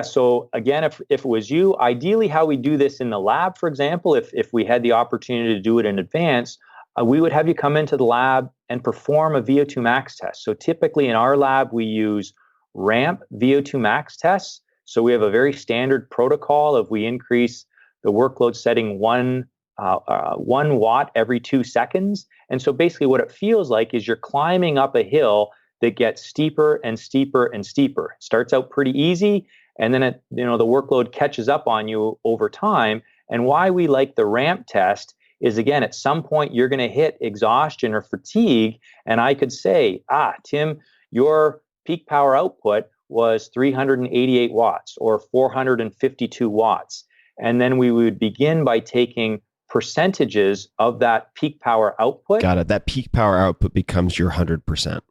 So again, if it was you, ideally how we do this in the lab, for example, if we had the opportunity to do it in advance, we would have you come into the lab and perform a VO2 max test. So typically in our lab, we use ramp VO2 max tests. So we have a very standard protocol of we increase the workload setting 1 watt every 2 seconds. And so basically what it feels like is you're climbing up a hill that gets steeper and steeper and steeper. It starts out pretty easy, and then the workload catches up on you over time. And why we like the ramp test is, again, at some point you're going to hit exhaustion or fatigue, and I could say, Tim, your peak power output was 388 watts or 452 watts. And then we would begin by taking percentages of that peak power output.
Got it. That peak power output becomes your 100%.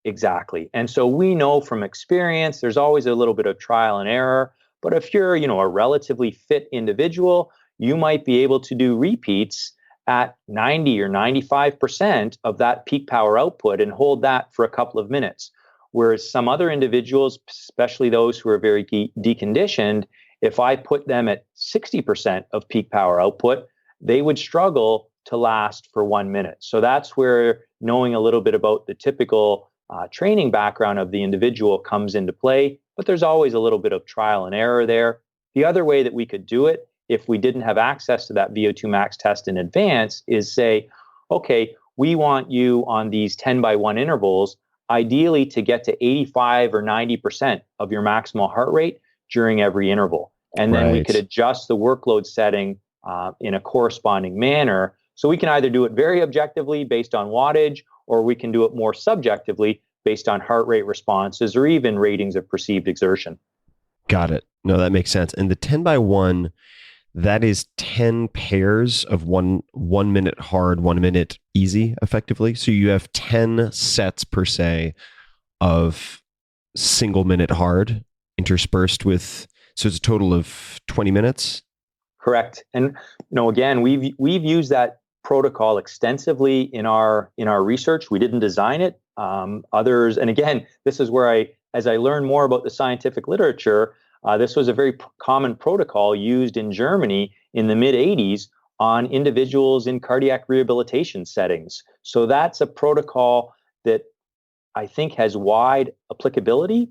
Exactly. And so we know from experience, there's always a little bit of trial and error. But if you're, a relatively fit individual, you might be able to do repeats at 90 or 95% of that peak power output and hold that for a couple of minutes. Whereas some other individuals, especially those who are very deconditioned, if I put them at 60% of peak power output, they would struggle to last for 1 minute. So that's where knowing a little bit about the typical training background of the individual comes into play, but there's always a little bit of trial and error there. The other way that we could do it, if we didn't have access to that VO2 max test in advance, is say, okay, we want you on these 10 by 1 intervals, ideally to get to 85 or 90% of your maximal heart rate during every interval. And then we could adjust the workload setting in a corresponding manner. So we can either do it very objectively based on wattage, or we can do it more subjectively based on heart rate responses or even ratings of perceived exertion.
Got it. No, that makes sense. And the 10 by 1, that is 10 pairs of one minute hard, 1 minute easy, effectively. So you have 10 sets per se of single minute hard interspersed with, so it's a total of 20 minutes.
Correct. And again, we've used that protocol extensively in our research. We didn't design it. Others, and again, this is where as I learned more about the scientific literature, this was a very common protocol used in Germany in the mid 80s on individuals in cardiac rehabilitation settings. So that's a protocol that I think has wide applicability.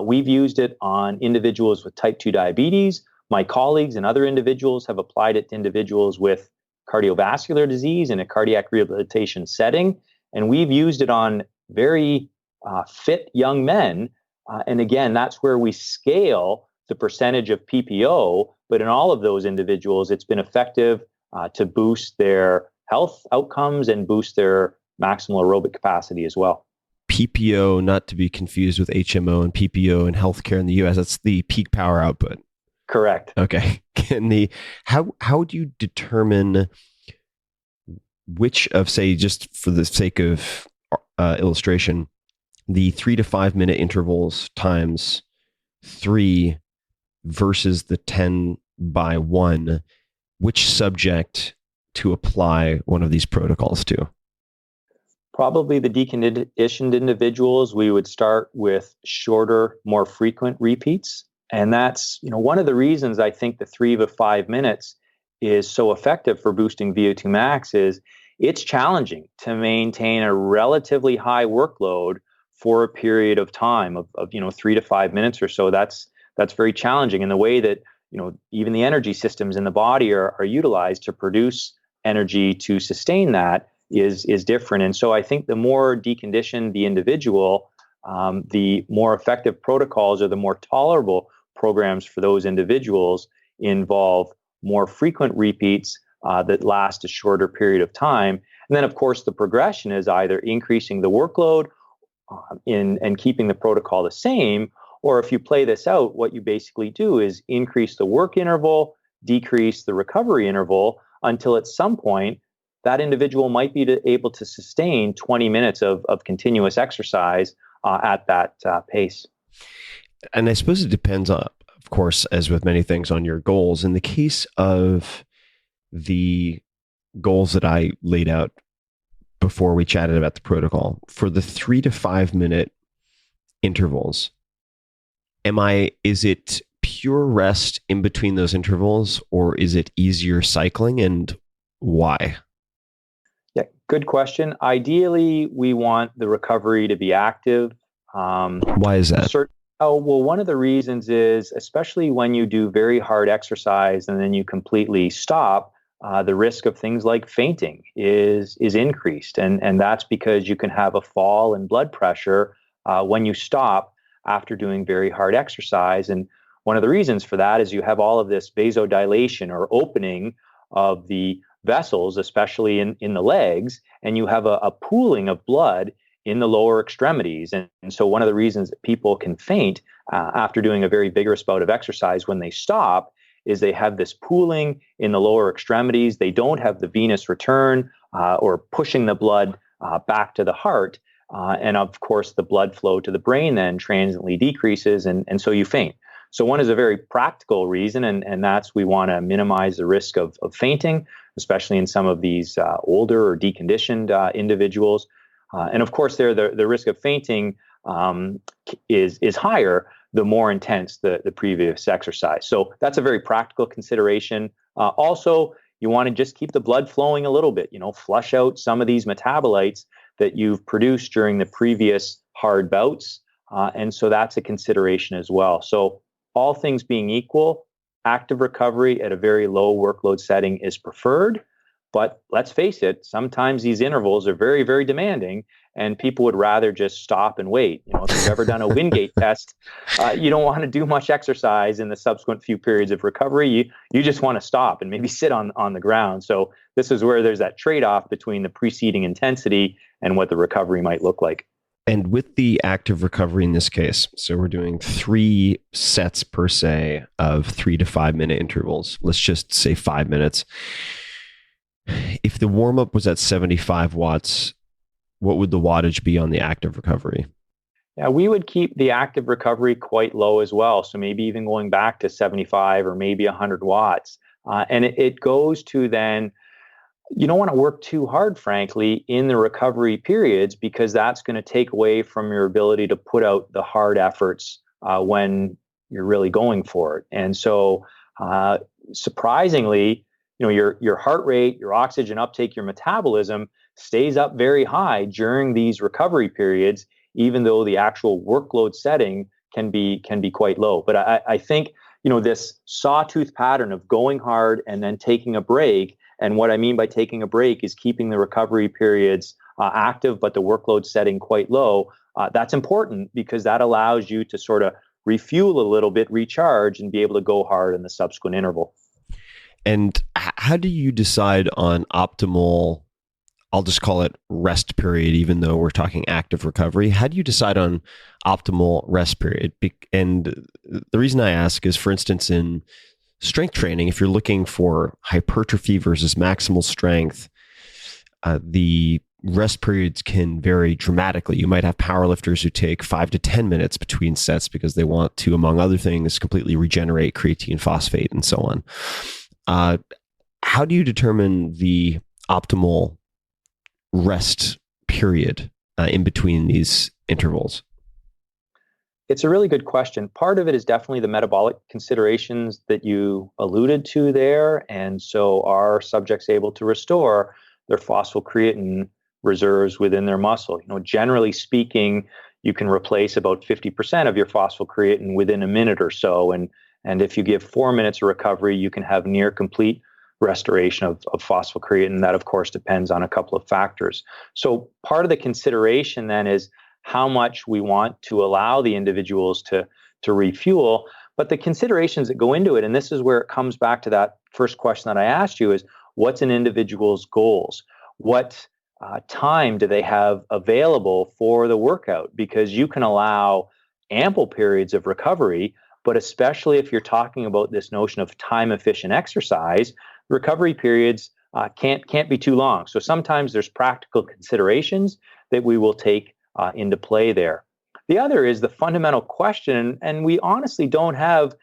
We've used it on individuals with type 2 diabetes. My colleagues and other individuals have applied it to individuals with cardiovascular disease in a cardiac rehabilitation setting. And we've used it on very fit young men. And again, that's where we scale the percentage of PPO. But in all of those individuals, it's been effective to boost their health outcomes and boost their maximal aerobic capacity as well.
PPO, not to be confused with HMO and PPO in healthcare in the US, that's the peak power output.
Correct.
Okay. How do you determine which of, say, just for the sake of illustration, the 3 to 5 minute intervals times 3 versus the 10 by 1, which subject to apply one of these protocols to?
Probably the deconditioned individuals. We would start with shorter, more frequent repeats. And that's, one of the reasons I think the 3 to 5 minutes is so effective for boosting VO2 max is it's challenging to maintain a relatively high workload for a period of time of 3 to 5 minutes or so. That's very challenging in the way that, even the energy systems in the body are utilized to produce energy to sustain that is different. And so I think the more deconditioned the individual, the more effective protocols or the more tolerable programs for those individuals involve more frequent repeats that last a shorter period of time. And then, of course, the progression is either increasing the workload and keeping the protocol the same, or if you play this out, what you basically do is increase the work interval, decrease the recovery interval until at some point that individual might be able to sustain 20 minutes of continuous exercise at that pace.
And I suppose it depends on, of course, as with many things, on your goals. In the case of the goals that I laid out before we chatted about the protocol, for the 3 to 5 minute intervals, is it pure rest in between those intervals, or is it easier cycling, and why?
Yeah, good question. Ideally, we want the recovery to be active.
Why is that?
One of the reasons is, especially when you do very hard exercise and then you completely stop, the risk of things like fainting is increased. And that's because you can have a fall in blood pressure when you stop after doing very hard exercise. And one of the reasons for that is you have all of this vasodilation or opening of the vessels, especially in the legs, and you have a pooling of blood in the lower extremities. And so one of the reasons that people can faint after doing a very vigorous bout of exercise when they stop is they have this pooling in the lower extremities. They don't have the venous return or pushing the blood back to the heart. And of course, the blood flow to the brain then transiently decreases, and so you faint. So one is a very practical reason, and that's we want to minimize the risk of fainting, especially in some of these older or deconditioned individuals. And of course, the risk of fainting is higher the more intense the previous exercise. So that's a very practical consideration. Also, you want to just keep the blood flowing a little bit, flush out some of these metabolites that you've produced during the previous hard bouts. And so that's a consideration as well. So all things being equal, active recovery at a very low workload setting is preferred. But let's face it, sometimes these intervals are very, very demanding, and people would rather just stop and wait. If you've ever done a Wingate test, you don't want to do much exercise in the subsequent few periods of recovery. You just want to stop and maybe sit on the ground. So this is where there's that trade-off between the preceding intensity and what the recovery might look like.
And with the active recovery in this case, so we're doing 3 sets per se of 3 to 5 minute intervals. Let's just say 5 minutes. If the warm-up was at 75 watts, what would the wattage be on the active recovery?
Yeah, we would keep the active recovery quite low as well. So maybe even going back to 75 or maybe 100 watts. And it goes to then, you don't want to work too hard, frankly, in the recovery periods, because that's going to take away from your ability to put out the hard efforts when you're really going for it. And so surprisingly, your heart rate, your oxygen uptake, your metabolism stays up very high during these recovery periods, even though the actual workload setting can be quite low. But I think, this sawtooth pattern of going hard and then taking a break. And what I mean by taking a break is keeping the recovery periods active, but the workload setting quite low. That's important because that allows you to sort of refuel a little bit, recharge, and be able to go hard in the subsequent interval.
And how do you decide on optimal, I'll just call it rest period, even though we're talking active recovery? How do you decide on optimal rest period? And the reason I ask is, for instance, in strength training, if you're looking for hypertrophy versus maximal strength, the rest periods can vary dramatically. You might have powerlifters who take 5 to 10 minutes between sets because they want to, among other things, completely regenerate creatine phosphate and so on. How do you determine the optimal rest period in between these intervals?
It's a really good question. Part of it is definitely the metabolic considerations that you alluded to there. And so are subjects able to restore their phosphocreatine reserves within their muscle? Generally speaking, you can replace about 50% of your phosphocreatine within a minute or so. And if you give 4 minutes of recovery, you can have near complete restoration of phosphocreatine. That, of course, depends on a couple of factors. So part of the consideration then is how much we want to allow the individuals to refuel. But the considerations that go into it, and this is where it comes back to that first question that I asked you, is what's an individual's goals? What time do they have available for the workout? Because you can allow ample periods of recovery, but especially if you're talking about this notion of time efficient exercise, recovery periods can't be too long. So sometimes there's practical considerations that we will take into play there. The other is the fundamental question, and we honestly don't have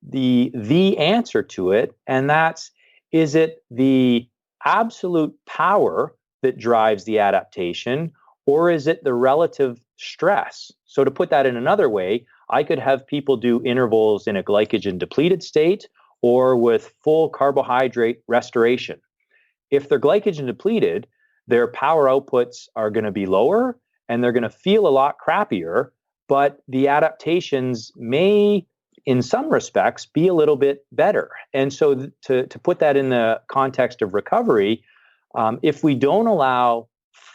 the answer to it, and that's, is it the absolute power that drives the adaptation, or is it the relative stress? So to put that in another way, I could have people do intervals in a glycogen depleted state or with full carbohydrate restoration. If they're glycogen depleted, their power outputs are going to be lower and they're going to feel a lot crappier, but the adaptations may, in some respects, be a little bit better. And so to put that in the context of recovery, if we don't allow,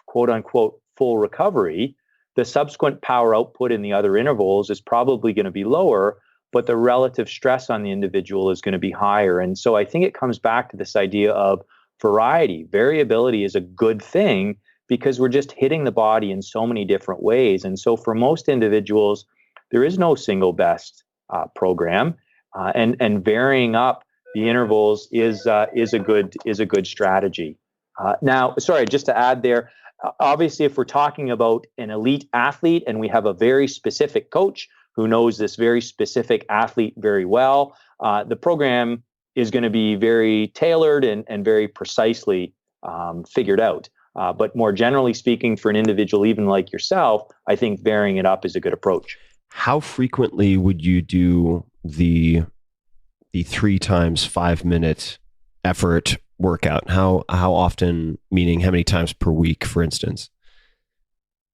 quote unquote, full recovery, the subsequent power output in the other intervals is probably going to be lower, but the relative stress on the individual is going to be higher. And so I think it comes back to this idea of variety. Variability is a good thing because we're just hitting the body in so many different ways. And so for most individuals, there is no single best program, and varying up the intervals is a good strategy. Now, sorry, just to add there, obviously, if we're talking about an elite athlete and we have a very specific coach who knows this very specific athlete very well, the program is going to be very tailored and very precisely figured out. But more generally speaking, for an individual even like yourself, I think varying it up is a good approach.
How frequently would you do the 3 times 5 minute effort workout? How often, meaning how many times per week, for instance,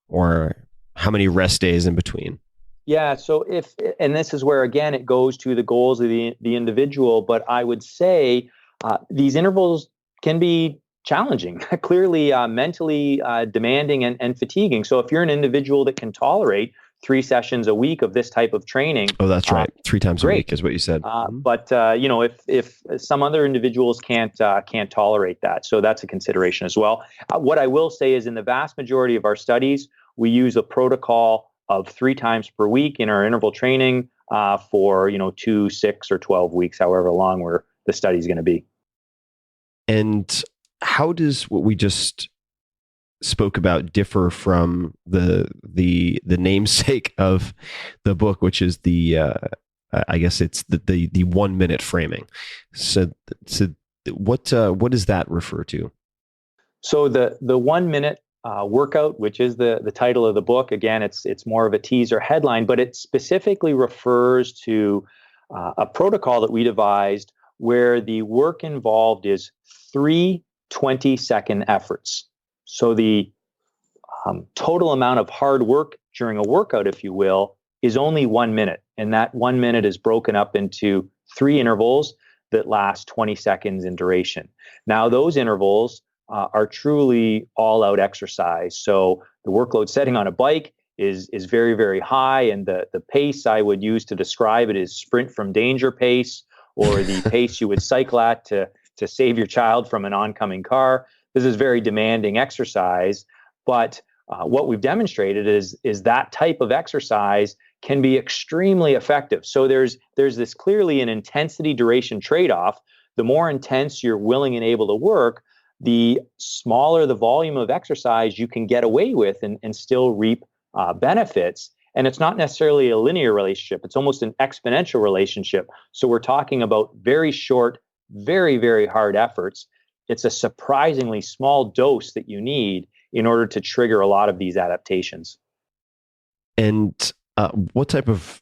or how many rest days in between?
Yeah. So and this is where, again, it goes to the goals of the individual, but I would say these intervals can be challenging, clearly mentally demanding and fatiguing. So if you're an individual that can tolerate 3 sessions a week of this type of training.
Oh, that's right. 3 times
great.
a week is what you said.
But if some other individuals can't tolerate that, so that's a consideration as well. What I will say is, in the vast majority of our studies, we use a protocol of 3 times per week in our interval training for 2, 6, or 12 weeks, however long the study is going to be.
And how does what we just spoke about differ from the namesake of the book, which is the I guess it's the 1 minute framing? So what does that refer to? So
the 1 minute workout, which is the title of the book, again, it's more of a teaser headline, but it specifically refers to a protocol that we devised where the work involved is 3 20-second efforts. So the total amount of hard work during a workout, if you will, is only 1 minute. And that 1 minute is broken up into 3 intervals that last 20 seconds in duration. Now, those intervals are truly all-out exercise. So the workload setting on a bike is very, very high. And the pace I would use to describe it is sprint from danger pace, or the pace you would cycle at to save your child from an oncoming car. This is very demanding exercise, but what we've demonstrated is that type of exercise can be extremely effective. So there's this clearly an intensity duration trade-off. The more intense you're willing and able to work, the smaller the volume of exercise you can get away with and still reap benefits. And it's not necessarily a linear relationship. It's almost an exponential relationship. So we're talking about very short, very, very hard efforts. It's a surprisingly small dose that you need in order to trigger a lot of these adaptations.
And what type of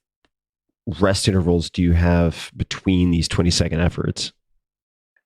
rest intervals do you have between these 20-second efforts?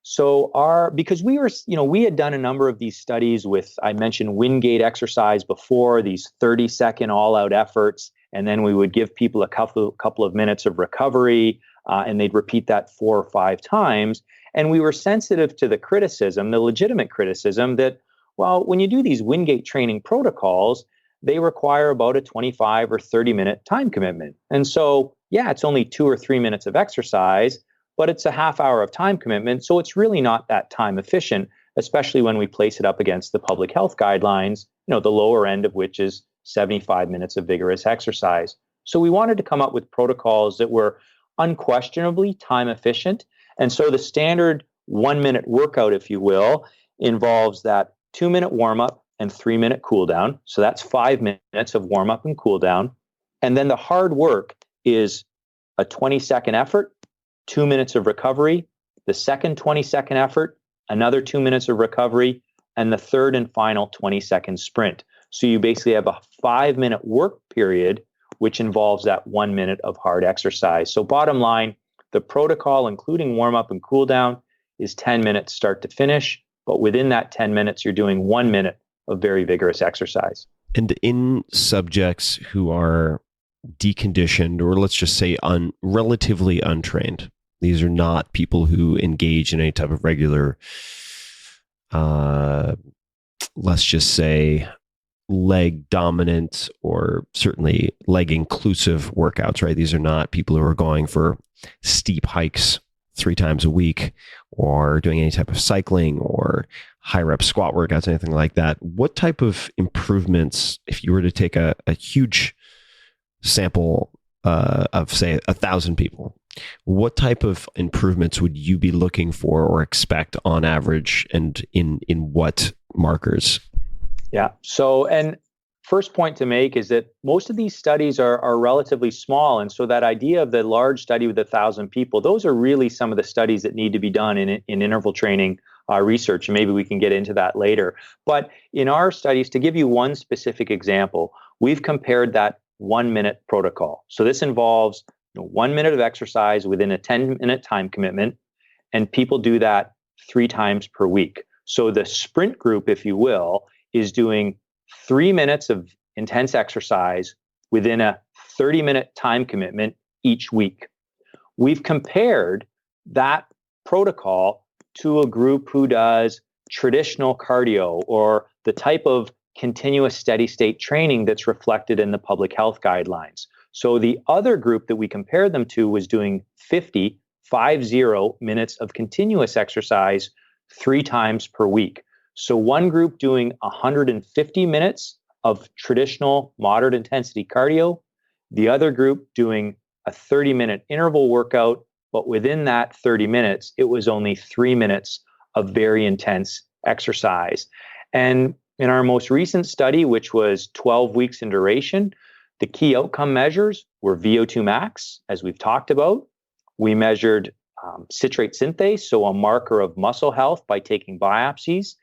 So because we had done a number of these studies with, I mentioned Wingate exercise before, these 30-second all-out efforts, and then we would give people a couple of minutes of recovery, and they'd repeat that 4 or 5 times. And we were sensitive to the criticism, the legitimate criticism that, well, when you do these Wingate training protocols, they require about a 25 or 30-minute time commitment. And so, yeah, it's only 2 or 3 minutes of exercise, but it's a half hour of time commitment. So it's really not that time efficient, especially when we place it up against the public health guidelines, the lower end of which is 75 minutes of vigorous exercise. So we wanted to come up with protocols that were unquestionably time efficient. And so the standard 1-minute workout, if you will, involves that 2-minute warm up and 3-minute cool down. So that's 5 minutes of warm up and cool down. And then the hard work is a 20-second effort, 2 minutes of recovery, the second 20-second effort, another 2 minutes of recovery, and the third and final 20-second sprint. So you basically have a 5-minute work period, which involves that 1 minute of hard exercise. So bottom line, the protocol, including warm up and cool down, is 10 minutes start to finish. But within that 10 minutes, you're doing 1 minute of very vigorous exercise.
And in subjects who are deconditioned, or let's just say relatively untrained, these are not people who engage in any type of regular, let's just say, leg dominant or certainly leg inclusive workouts, right? These are not people who are going for steep hikes 3 times a week or doing any type of cycling or high rep squat workouts, anything like that. What type of improvements, if you were to take a huge sample of say 1,000 people, what type of improvements would you be looking for or expect on average, and in what markers?
Yeah. So, and first point to make is that most of these studies are relatively small. And so that idea of the large study with 1,000 people, those are really some of the studies that need to be done in interval training research. And maybe we can get into that later. But in our studies, to give you one specific example, we've compared that 1-minute protocol. So this involves 1 minute of exercise within a 10-minute time commitment, and people do that 3 times per week. So the sprint group, if you will, is doing 3 minutes of intense exercise within a 30-minute time commitment each week. We've compared that protocol to a group who does traditional cardio, or the type of continuous steady state training that's reflected in the public health guidelines. So the other group that we compared them to was doing 50 minutes of continuous exercise 3 times per week. So one group doing 150 minutes of traditional moderate intensity cardio, the other group doing a 30-minute interval workout, but within that 30 minutes, it was only 3 minutes of very intense exercise. And in our most recent study, which was 12 weeks in duration, the key outcome measures were VO2 max, as we've talked about. We measured citrate synthase, so a marker of muscle health, by taking biopsies.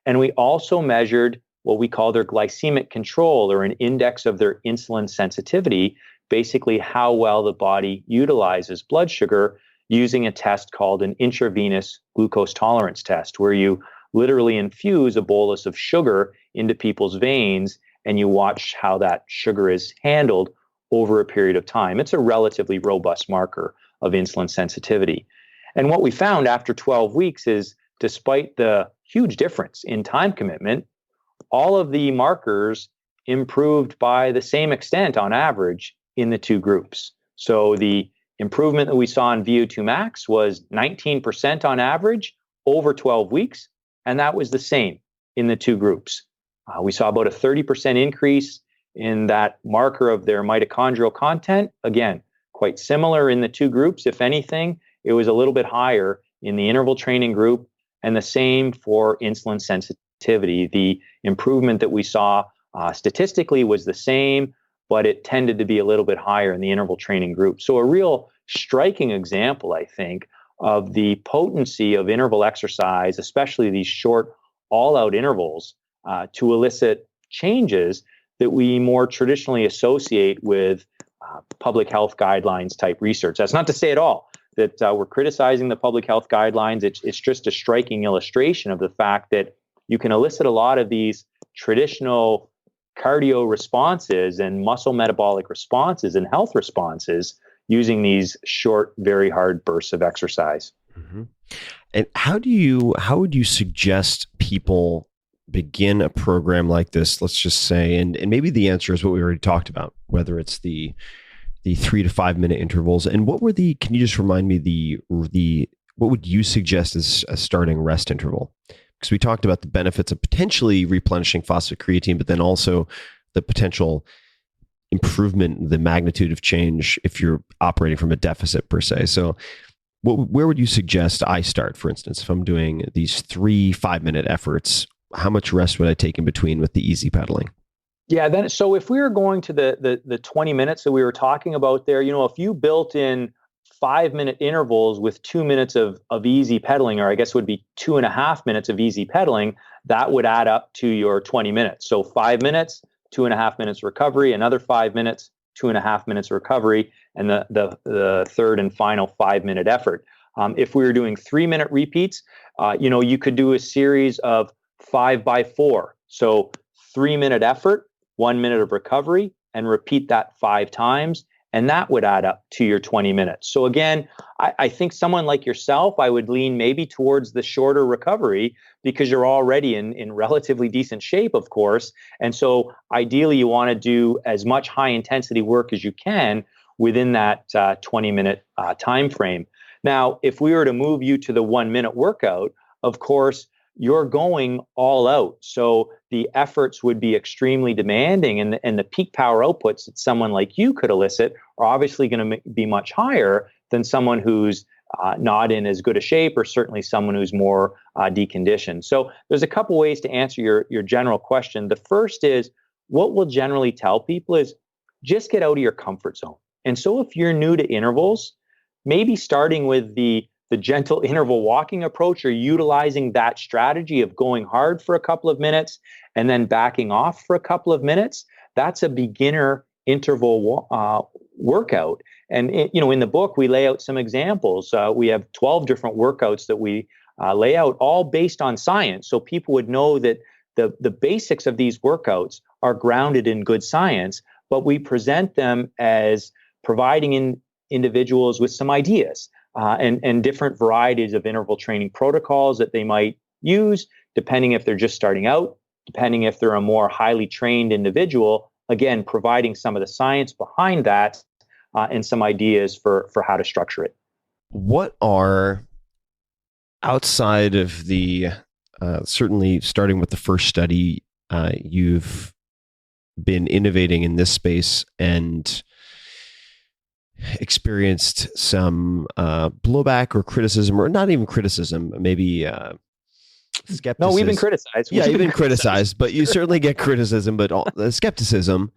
And we also measured what we call their glycemic control, or an index of their insulin sensitivity, basically how well the body utilizes blood sugar, using a test called an intravenous glucose tolerance test, where you literally infuse a bolus of sugar into people's veins and you watch how that sugar is handled over a period of time. It's a relatively robust marker of insulin sensitivity. And what we found after 12 weeks is, despite the huge difference in time commitment, all of the markers improved by the same extent on average in the 2 groups. So the improvement that we saw in VO2 max was 19% on average over 12 weeks, and that was the same in the 2 groups. We saw about a 30% increase in that marker of their mitochondrial content. Again, quite similar in the 2 groups. If anything, it was a little bit higher in the interval training group, and the same for insulin sensitivity. The improvement that we saw statistically was the same, but it tended to be a little bit higher in the interval training group. So a real striking example, I think, of the potency of interval exercise, especially these short all-out intervals, to elicit changes that we more traditionally associate with public health guidelines type research. That's not to say at all that we're criticizing the public health guidelines. It's just a striking illustration of the fact that you can elicit a lot of these traditional cardio responses and muscle metabolic responses and health responses using these short, very hard bursts of exercise.
Mm-hmm. And how would you suggest people begin a program like this? Let's just say, and maybe the answer is what we already talked about, whether it's the 3 to 5 minute intervals. And can you just remind me what would you suggest as a starting rest interval? Because we talked about the benefits of potentially replenishing phosphocreatine, but then also the potential improvement, the magnitude of change if you're operating from a deficit per se. So where would you suggest I start, for instance, if I'm doing these 3 5-minute efforts? How much rest would I take in between with the easy pedaling?
Yeah, so if we were going to the 20 minutes that we were talking about there, if you built in 5-minute intervals with 2 minutes of easy pedaling, or I guess it would be 2.5 minutes of easy pedaling, that would add up to your 20 minutes. So 5 minutes, 2.5 minutes recovery, another 5 minutes, 2.5 minutes recovery, and the third and final 5-minute effort. If we were doing 3-minute repeats, you could do a series of 5 by 4. So 3-minute effort, 1 minute of recovery, and repeat that 5 times. And that would add up to your 20 minutes. So again, I think someone like yourself, I would lean maybe towards the shorter recovery because you're already in relatively decent shape, of course. And so ideally, you want to do as much high intensity work as you can within that 20-minute time frame. Now, if we were to move you to the 1-minute workout, of course, you're going all out. So the efforts would be extremely demanding, and the peak power outputs that someone like you could elicit are obviously going to be much higher than someone who's not in as good a shape, or certainly someone who's more deconditioned. So there's a couple ways to answer your general question. The first is, what we'll generally tell people is just get out of your comfort zone. And so if you're new to intervals, maybe starting with the gentle interval walking approach, or utilizing that strategy of going hard for a couple of minutes and then backing off for a couple of minutes, that's a beginner interval workout. And in the book, we lay out some examples. We have 12 different workouts that we lay out, all based on science. So people would know that the basics of these workouts are grounded in good science, but we present them as providing individuals with some ideas. And different varieties of interval training protocols that they might use, depending if they're just starting out, depending if they're a more highly trained individual, again, providing some of the science behind that and some ideas for how to structure it.
What are, outside of the, certainly starting with the first study, you've been innovating in this space and experienced some blowback or criticism, or not even criticism, maybe skepticism.
No, we've been criticized.
You've been criticized, but you certainly get criticism, but the skepticism.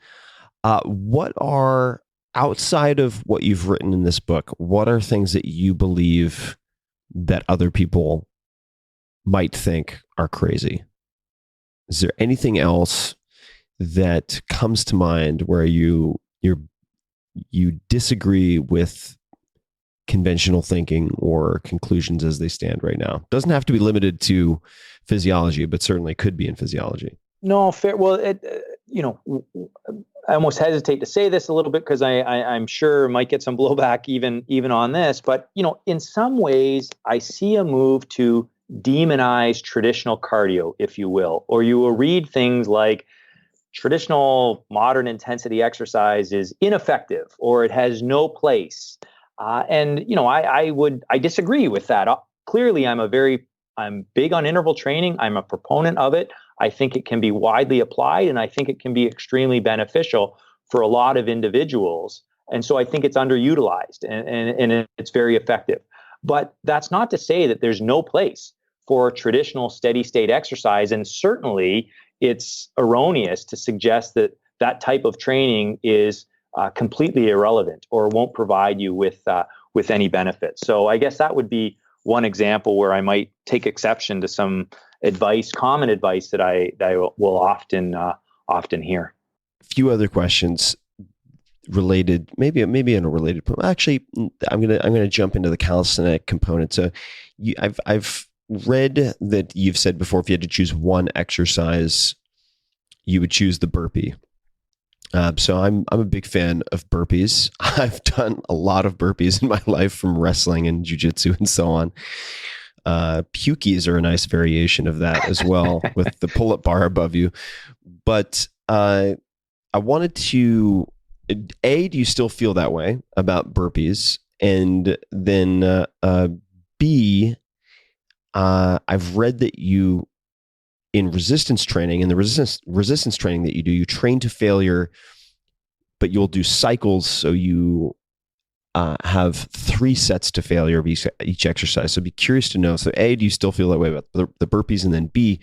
What are, outside of what you've written in this book, what are things that you believe that other people might think are crazy? Is there anything else that comes to mind where you disagree with conventional thinking or conclusions as they stand right now? Doesn't have to be limited to physiology, but certainly could be in physiology.
No, fair. Well, I almost hesitate to say this a little bit because I'm sure might get some blowback even on this. But in some ways, I see a move to demonize traditional cardio, if you will, or you will read things like traditional modern intensity exercise is ineffective, or it has no place. And I disagree with that. Clearly, I'm big on interval training. I'm a proponent of it. I think it can be widely applied, and I think it can be extremely beneficial for a lot of individuals. And so I think it's underutilized and it's very effective. But that's not to say that there's no place for traditional steady state exercise. And certainly it's erroneous to suggest that that type of training is completely irrelevant or won't provide you with any benefit. So I guess that would be one example where I might take exception to some common advice that I will often hear.
A few other questions related, maybe unrelated. Actually, I'm gonna jump into the calisthenic component. So, I've read that you've said before, if you had to choose one exercise you would choose the burpee. So I'm a big fan of burpees. I've done a lot of burpees in my life from wrestling and jujitsu and so on. Pukies are a nice variation of that as well with the pull-up bar above you. But I wanted to, A, do you still feel that way about burpees? And then B, I've read that you, in resistance training, and the resistance training that you do, you train to failure, but you'll do cycles. So you have 3 sets to failure of each exercise. So be curious to know. So A, do you still feel that way about the burpees? And then B,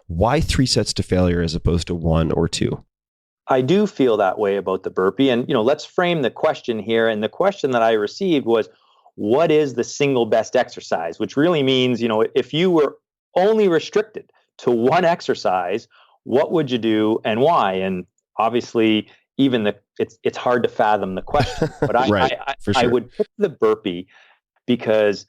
why 3 sets to failure as opposed to 1 or 2?
I do feel that way about the burpee. And, let's frame the question here. And the question that I received was, what is the single best exercise? Which really means, if you were only restricted to one exercise, what would you do and why? And obviously, even it's hard to fathom the question. But
Right, for sure.
I would pick the burpee because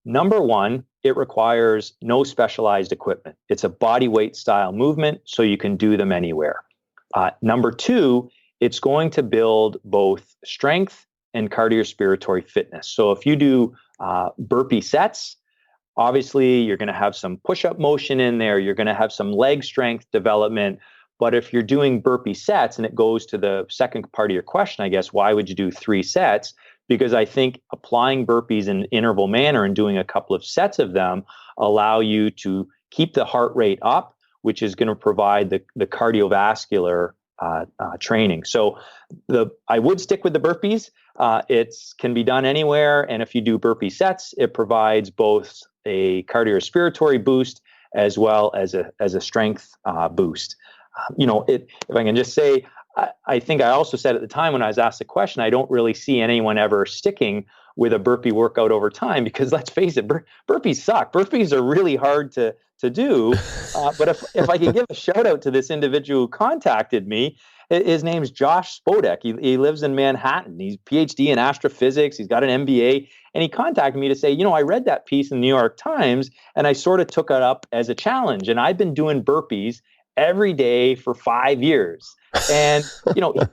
number one, it requires no specialized equipment. It's a body weight style movement, so you can do them anywhere. Number two, it's going to build both strength and cardiorespiratory fitness. So if you do burpee sets, obviously you're going to have some push-up motion in there. You're going to have some leg strength development. But if you're doing burpee sets, and it goes to the second part of your question, I guess, why would you do 3 sets? Because I think applying burpees in an interval manner and doing a couple of sets of them allow you to keep the heart rate up, which is going to provide the cardiovascular training. So I would stick with the burpees. It can be done anywhere. And if you do burpee sets, it provides both a cardiorespiratory boost as well as a strength boost. If I can just say, I think I also said at the time when I was asked the question, I don't really see anyone ever sticking with a burpee workout over time because let's face it, burpees suck. Burpees are really hard to do. But if I could give a shout out to this individual who contacted me, his name's Josh Spodek. He lives in Manhattan. He's PhD in astrophysics. He's got an MBA. And he contacted me to say, I read that piece in the New York Times and I sort of took it up as a challenge. And I've been doing burpees every day for 5 years. And,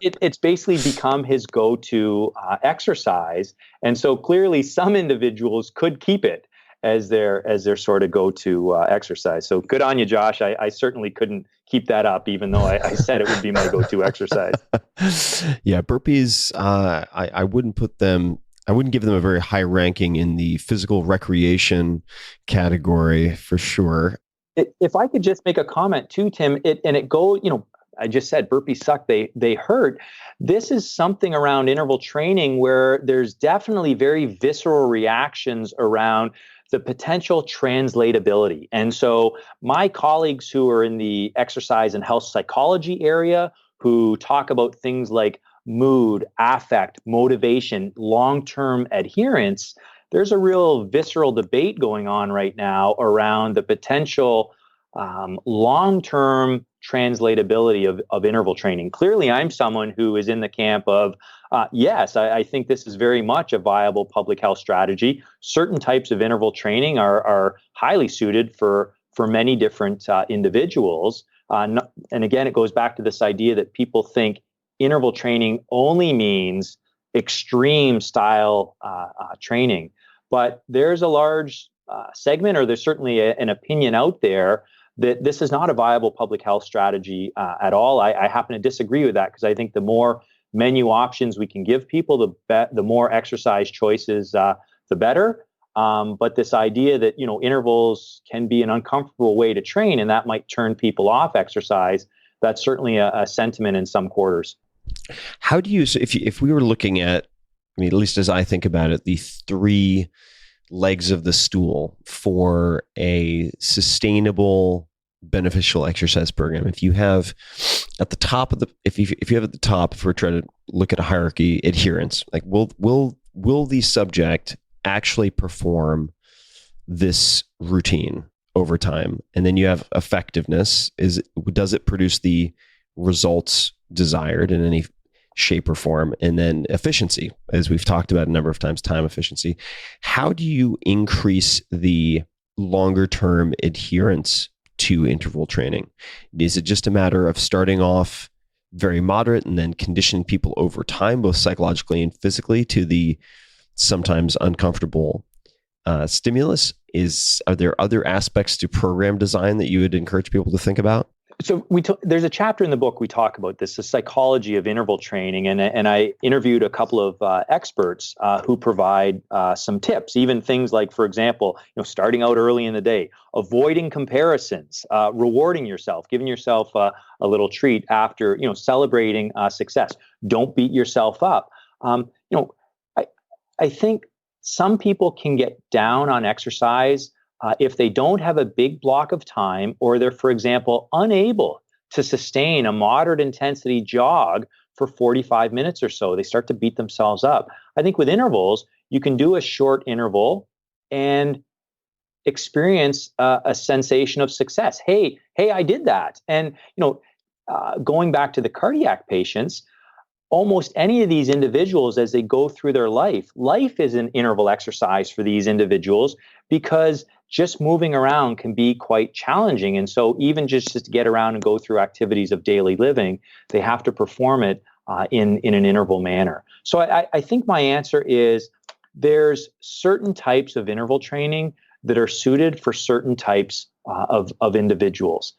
it's basically become his go-to exercise. And so clearly some individuals could keep it as their sort of go-to exercise. So good on you, Josh. I certainly couldn't keep that up, even though I said it would be my go-to exercise.
Yeah, burpees, I wouldn't give them a very high ranking in the physical recreation category for sure.
If I could just make a comment too, Tim, I just said burpees suck, they hurt. This is something around interval training where there's definitely very visceral reactions around the potential translatability. And so my colleagues who are in the exercise and health psychology area, who talk about things like mood, affect, motivation, long-term adherence, there's a real visceral debate going on right now around the potential long-term translatability of interval training. Clearly, I'm someone who is in the camp of, yes, I think this is very much a viable public health strategy. Certain types of interval training are highly suited for many different individuals. And again, it goes back to this idea that people think interval training only means extreme style training. But there's a large segment, or there's certainly an opinion out there that this is not a viable public health strategy at all. I happen to disagree with that because I think the more menu options we can give people, the more exercise choices, the better. But this idea that intervals can be an uncomfortable way to train and that might turn people off exercise, that's certainly a sentiment in some quarters.
How do you, so if we were looking at, at least as I think about it, the 3 legs of the stool for a sustainable, beneficial exercise program. If you have at the top of if you have at the top, if we're trying to look at a hierarchy, adherence, like will the subject actually perform this routine over time? And then you have effectiveness. Does it produce the results desired in any shape or form? And then efficiency, as we've talked about a number of times, time efficiency. How do you increase the longer term adherence to interval training? Is it just a matter of starting off very moderate and then conditioning people over time, both psychologically and physically, to the sometimes uncomfortable stimulus? Are there other aspects to program design that you would encourage people to think about?
So there's a chapter in the book we talk about this, the psychology of interval training, and I interviewed a couple of experts who provide some tips, even things like, for example, starting out early in the day, avoiding comparisons, rewarding yourself, giving yourself a little treat after celebrating success. Don't beat yourself up. I think some people can get down on exercise if they don't have a big block of time, or they're, for example, unable to sustain a moderate intensity jog for 45 minutes or so. They start to beat themselves up. I think with intervals, you can do a short interval and experience a sensation of success. Hey, I did that. And, going back to the cardiac patients, almost any of these individuals, as they go through their life is an interval exercise for these individuals, because just moving around can be quite challenging. And so even just to get around and go through activities of daily living, they have to perform it in an interval manner. So I think my answer is there's certain types of interval training that are suited for certain types of individuals.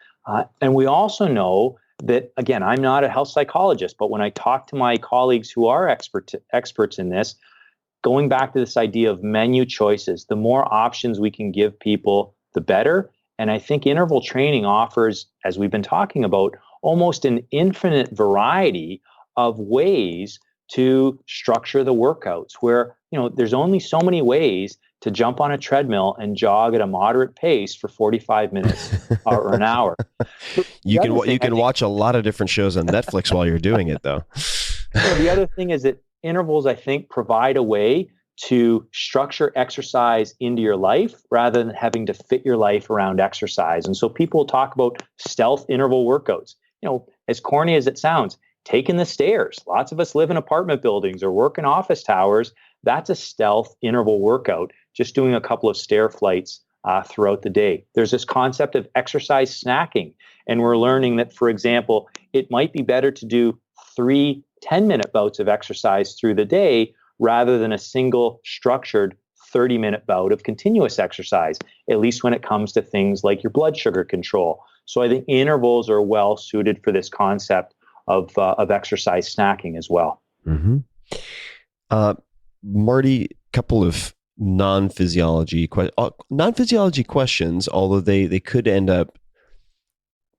And we also know that, again, I'm not a health psychologist, but when I talk to my colleagues who are experts in this, going back to this idea of menu choices, the more options we can give people, the better. And I think interval training offers, as we've been talking about, almost an infinite variety of ways to structure the workouts, where there's only so many ways to jump on a treadmill and jog at a moderate pace for 45 minutes or an hour.
You can watch a lot of different shows on Netflix while you're doing it, though.
The other thing is that intervals, I think, provide a way to structure exercise into your life rather than having to fit your life around exercise. And so people talk about stealth interval workouts. As corny as it sounds, taking the stairs. Lots of us live in apartment buildings or work in office towers. That's a stealth interval workout, just doing a couple of stair flights throughout the day. There's this concept of exercise snacking. And we're learning that, for example, it might be better to do 3 10-minute bouts of exercise through the day rather than a single structured 30-minute bout of continuous exercise, at least when it comes to things like your blood sugar control. So I think intervals are well suited for this concept of exercise snacking as well.
Mm-hmm. Marty, couple of non-physiology questions, although they could end up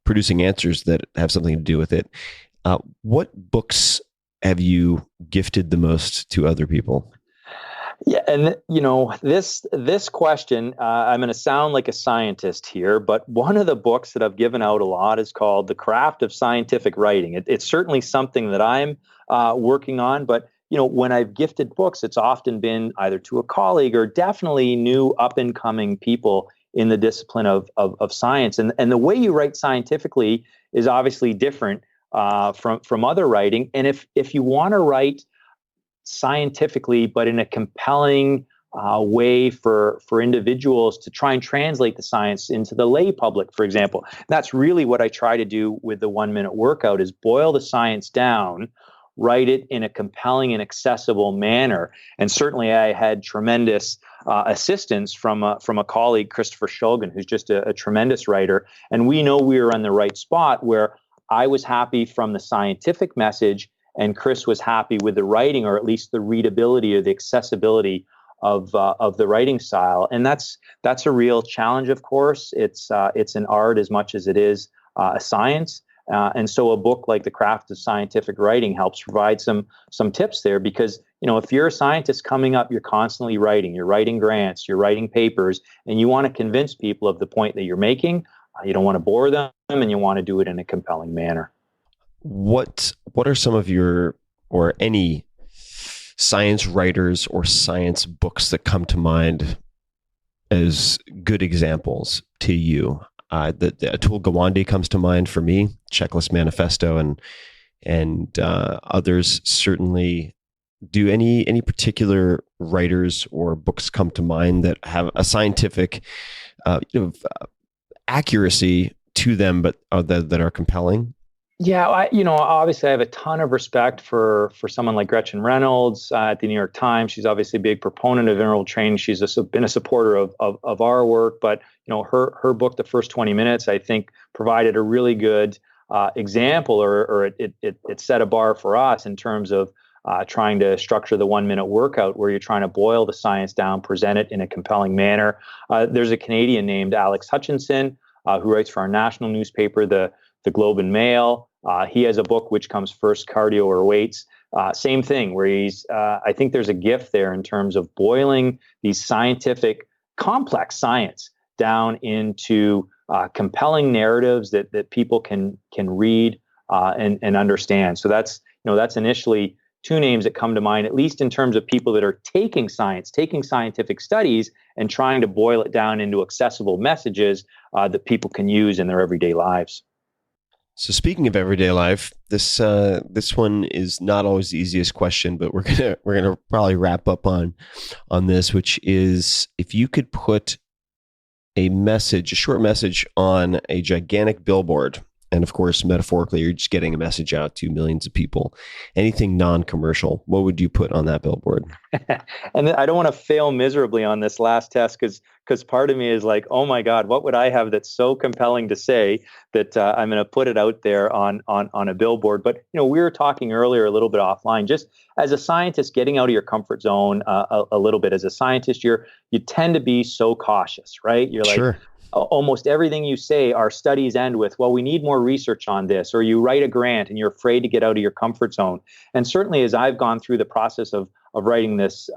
producing answers that have something to do with it. What books have you gifted the most to other people?
Yeah, and this question, I'm going to sound like a scientist here, but one of the books that I've given out a lot is called The Craft of Scientific Writing. It's certainly something that I'm working on, but when I've gifted books, it's often been either to a colleague or definitely new up and coming people in the discipline of science. And the way you write scientifically is obviously different from other writing. And if you want to write scientifically, but in a compelling way for individuals to try and translate the science into the lay public, for example, that's really what I try to do with the 1 minute workout, is boil the science down, write it in a compelling and accessible manner. And certainly I had tremendous assistance from a colleague, Christopher Shulgin, who's just a tremendous writer. And we know we were on the right spot, where I was happy from the scientific message and Chris was happy with the writing, or at least the readability or the accessibility of the writing style. And that's a real challenge, of course. It's an art as much as it is a science. And so a book like The Craft of Scientific Writing helps provide some tips there, because if you're a scientist coming up, you're constantly writing. You're writing grants, you're writing papers, and you want to convince people of the point that you're making. You don't want to bore them, and you want to do it in a compelling manner.
What are some of your, or any science writers or science books that come to mind as good examples to you? The Atul Gawande comes to mind for me, Checklist Manifesto, and others certainly. Do any particular writers or books come to mind that have a scientific accuracy to them, but that are compelling?
Yeah, obviously I have a ton of respect for someone like Gretchen Reynolds at the New York Times. She's obviously a big proponent of interval training. She's been a supporter of our work, but her book, The First 20 Minutes, I think provided a really good example, or it set a bar for us in terms of trying to structure the 1 minute workout where you're trying to boil the science down, present it in a compelling manner. There's a Canadian named Alex Hutchinson who writes for our national newspaper, the Globe and Mail. He has a book which comes first, Cardio or Weights. Same thing, where I think there's a gift there in terms of boiling these scientific, complex science down into compelling narratives that people can read and understand. So that's initially two names that come to mind, at least in terms of people that are taking scientific studies and trying to boil it down into accessible messages that people can use in their everyday lives.
So speaking of everyday life, this one is not always the easiest question, but we're gonna probably wrap up on this, which is, if you could put a short message on a gigantic billboard, and of course, metaphorically, you're just getting a message out to millions of people, anything non-commercial, what would you put on that billboard?
And I don't want to fail miserably on this last test, because part of me is like, oh my God, what would I have that's so compelling to say that I'm going to put it out there on a billboard? But we were talking earlier a little bit offline, just as a scientist, getting out of your comfort zone a little bit. As a scientist, you tend to be so cautious, right? You're like, sure. Almost everything you say, our studies end with, well, we need more research on this, or you write a grant and you're afraid to get out of your comfort zone. And certainly, as I've gone through the process of writing this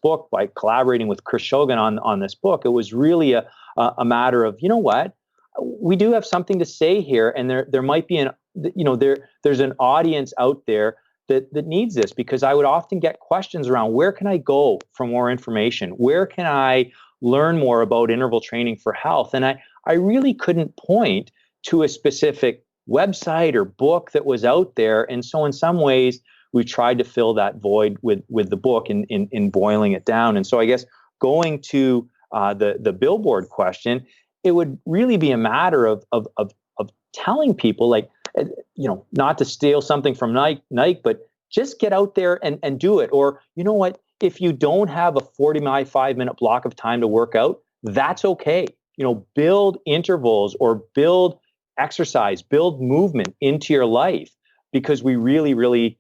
book, by collaborating with Chris Shogan on this book, it was really a matter of, what, we do have something to say here, and there might be there's an audience out there that needs this, because I would often get questions around, where can I go for more information? Where can I learn more about interval training for health? And I really couldn't point to a specific website or book that was out there. And so in some ways, we tried to fill that void with the book in boiling it down. And so I guess going to the billboard question, it would really be a matter of telling people, like, not to steal something from Nike, but just get out there and do it. Or, you know what? If you don't have a 45-minute block of time to work out, that's okay. Build intervals or build exercise, build movement into your life, because we really, really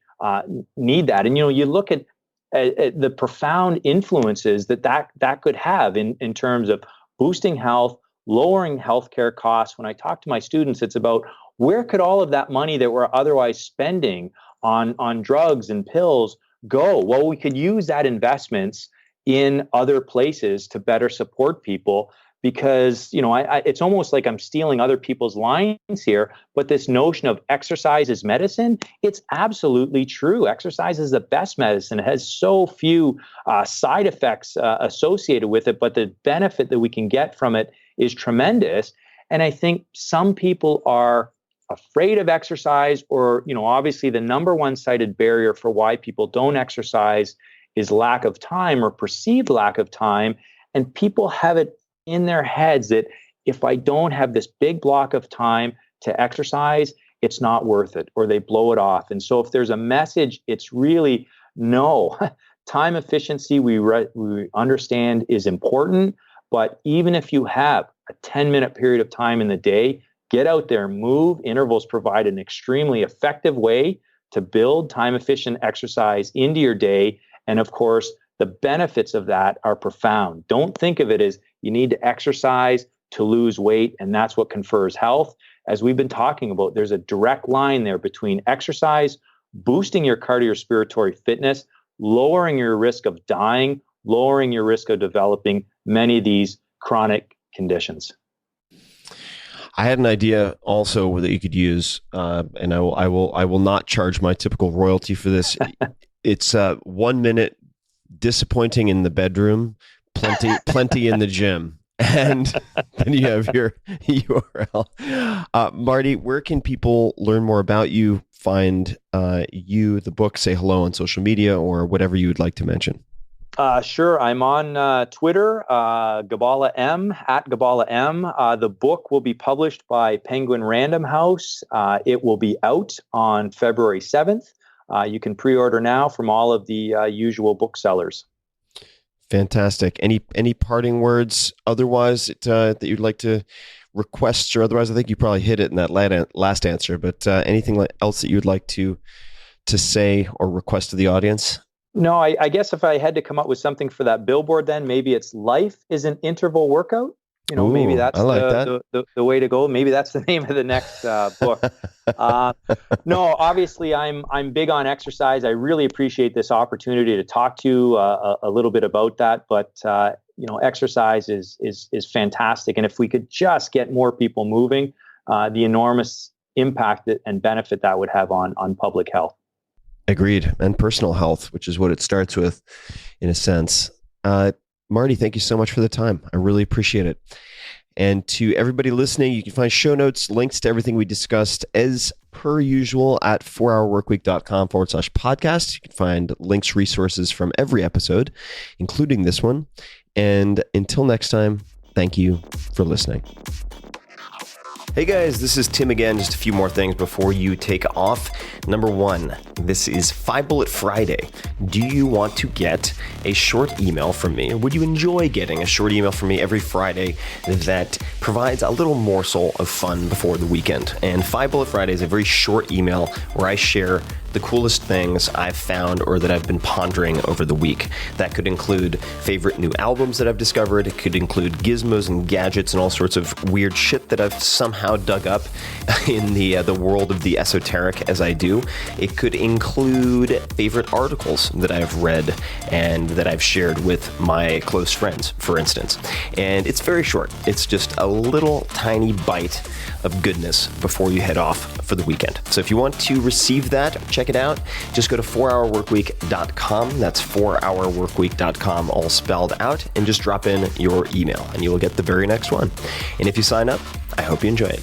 need that. And, you look at the profound influences that could have in terms of boosting health, lowering healthcare costs. When I talk to my students, it's about, where could all of that money that we're otherwise spending on drugs and pills go? Well, we could use that investments in other places to better support people, because it's almost like I'm stealing other people's lines here. But this notion of exercise is medicine, it's absolutely true. Exercise is the best medicine. It has so few side effects associated with it, but the benefit that we can get from it is tremendous. And I think some people are afraid of exercise, or, obviously the number one cited barrier for why people don't exercise is lack of time, or perceived lack of time. And people have it in their heads that if I don't have this big block of time to exercise, it's not worth it, or they blow it off. And so if there's a message, it's really, no. Time efficiency, we understand, is important. But even if you have a 10-minute period of time in the day, get out there, move. Intervals provide an extremely effective way to build time-efficient exercise into your day. And of course, the benefits of that are profound. Don't think of it as you need to exercise to lose weight, and that's what confers health. As we've been talking about, there's a direct line there between exercise, boosting your cardiorespiratory fitness, lowering your risk of dying, lowering your risk of developing many of these chronic conditions.
I had an idea also that you could use, and I will not charge my typical royalty for this. It's 1 minute disappointing in the bedroom, plenty in the gym, and then you have your URL. Marty, where can people learn more about you, find you, the book, say hello on social media, or whatever you would like to mention?
Sure. I'm on Twitter, Gibala M, at Gibala M. The book will be published by Penguin Random House. It will be out on February 7th. You can pre-order now from all of the usual booksellers.
Fantastic. Any parting words otherwise that you'd like to request, or otherwise? I think you probably hit it in that last answer, but anything else that you would like to say or request to the audience?
No, I guess if I had to come up with something for that billboard, then maybe it's life is an interval workout.
Ooh,
maybe that's
I like
the way to go. Maybe that's the name of the next book. No, obviously I'm big on exercise. I really appreciate this opportunity to talk to you a little bit about that. But exercise is fantastic, and if we could just get more people moving, the enormous impact and benefit that would have on public health.
Agreed. And personal health, which is what it starts with, in a sense. Marty, thank you so much for the time. I really appreciate it. And to everybody listening, you can find show notes, links to everything we discussed as per usual at 4hourworkweek.com/podcast. You can find links, resources from every episode, including this one. And until next time, thank you for listening. Hey guys, this is Tim again. Just a few more things before you take off. Number one, this is 5 Bullet Friday. Do you want to get a short email from me? Or would you enjoy getting a short email from me every Friday that provides a little morsel of fun before the weekend? And 5 Bullet Friday is a very short email where I share the coolest things I've found or that I've been pondering over the week. That could include favorite new albums that I've discovered. It could include gizmos and gadgets and all sorts of weird shit that I've somehow dug up in the world of the esoteric as I do. It could include favorite articles that I've read and that I've shared with my close friends, for instance. And it's very short. It's just a little tiny bite of goodness before you head off for the weekend. So if you want to receive that, check it out. Just go to 4hourworkweek.com. That's 4hourworkweek.com, all spelled out, and just drop in your email and you will get the very next one. And if you sign up, I hope you enjoy it.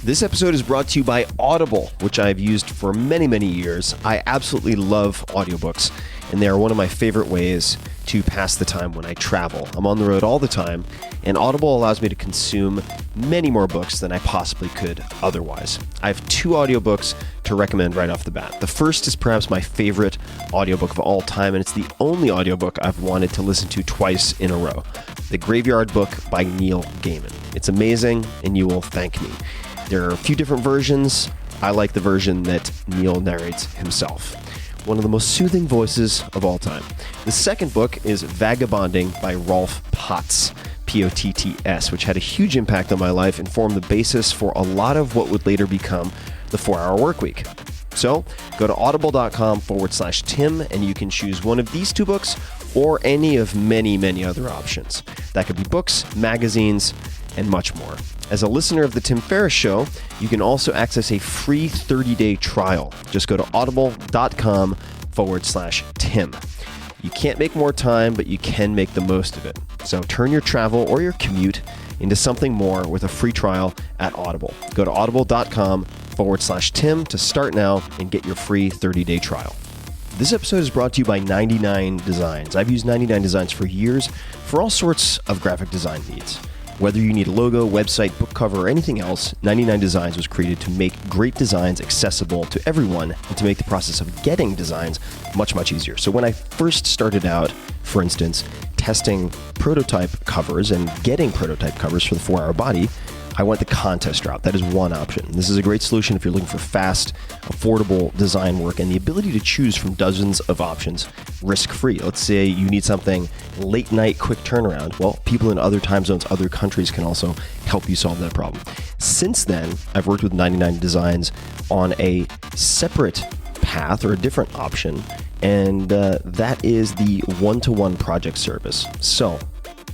This episode is brought to you by Audible, which I've used for many, many years. I absolutely love audiobooks, and they are one of my favorite ways to pass the time when I travel. I'm on the road all the time, and Audible allows me to consume many more books than I possibly could otherwise. I have 2 audiobooks to recommend right off the bat. The first is perhaps my favorite audiobook of all time, and it's the only audiobook I've wanted to listen to twice in a row. The Graveyard Book by Neil Gaiman. It's amazing, and you will thank me. There are a few different versions. I like the version that Neil narrates himself. One of the most soothing voices of all time. The second book is Vagabonding by Rolf Potts, Potts, which had a huge impact on my life and formed the basis for a lot of what would later become the 4-Hour Workweek. So go to audible.com/Tim and you can choose one of these 2 books or any of many, many other options. That could be books, magazines, and much more. As a listener of The Tim Ferriss Show, you can also access a free 30-day trial. Just go to audible.com/Tim. You can't make more time, but you can make the most of it. So turn your travel or your commute into something more with a free trial at Audible. Go to audible.com/Tim to start now and get your free 30-day trial. This episode is brought to you by 99 Designs. I've used 99 Designs for years for all sorts of graphic design needs. Whether you need a logo, website, book cover, or anything else, 99 Designs was created to make great designs accessible to everyone and to make the process of getting designs much, much easier. So when I first started out, for instance, testing prototype covers and getting prototype covers for the 4-Hour Body, I went the contest route. That is one option. This is a great solution if you're looking for fast, affordable design work and the ability to choose from dozens of options risk-free. Let's say you need something late night, quick turnaround. Well, people in other time zones, other countries can also help you solve that problem. Since then, I've worked with 99 Designs on a separate path or a different option, and that is the one-to-one project service. So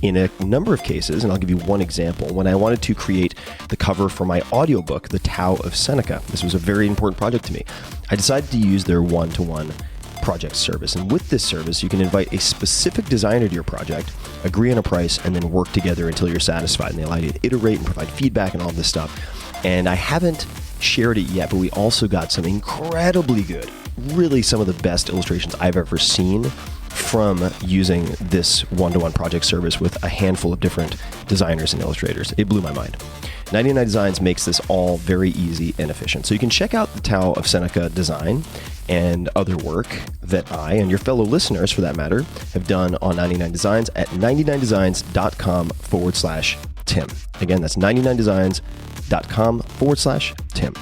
in a number of cases, and I'll give you one example, when I wanted to create the cover for my audiobook, The Tao of Seneca, this was a very important project to me, I decided to use their one-to-one project service. And with this service, you can invite a specific designer to your project, agree on a price, and then work together until you're satisfied. And they allow you to iterate and provide feedback and all this stuff. And I haven't shared it yet, but we also got some incredibly good, really some of the best illustrations I've ever seen from using this one-to-one project service with a handful of different designers and illustrators. It blew my mind. 99 Designs makes this all very easy and efficient. So you can check out the Tao of Seneca design and other work that I and your fellow listeners, for that matter, have done on 99 Designs at 99designs.com/Tim. Again, that's 99designs.com/Tim.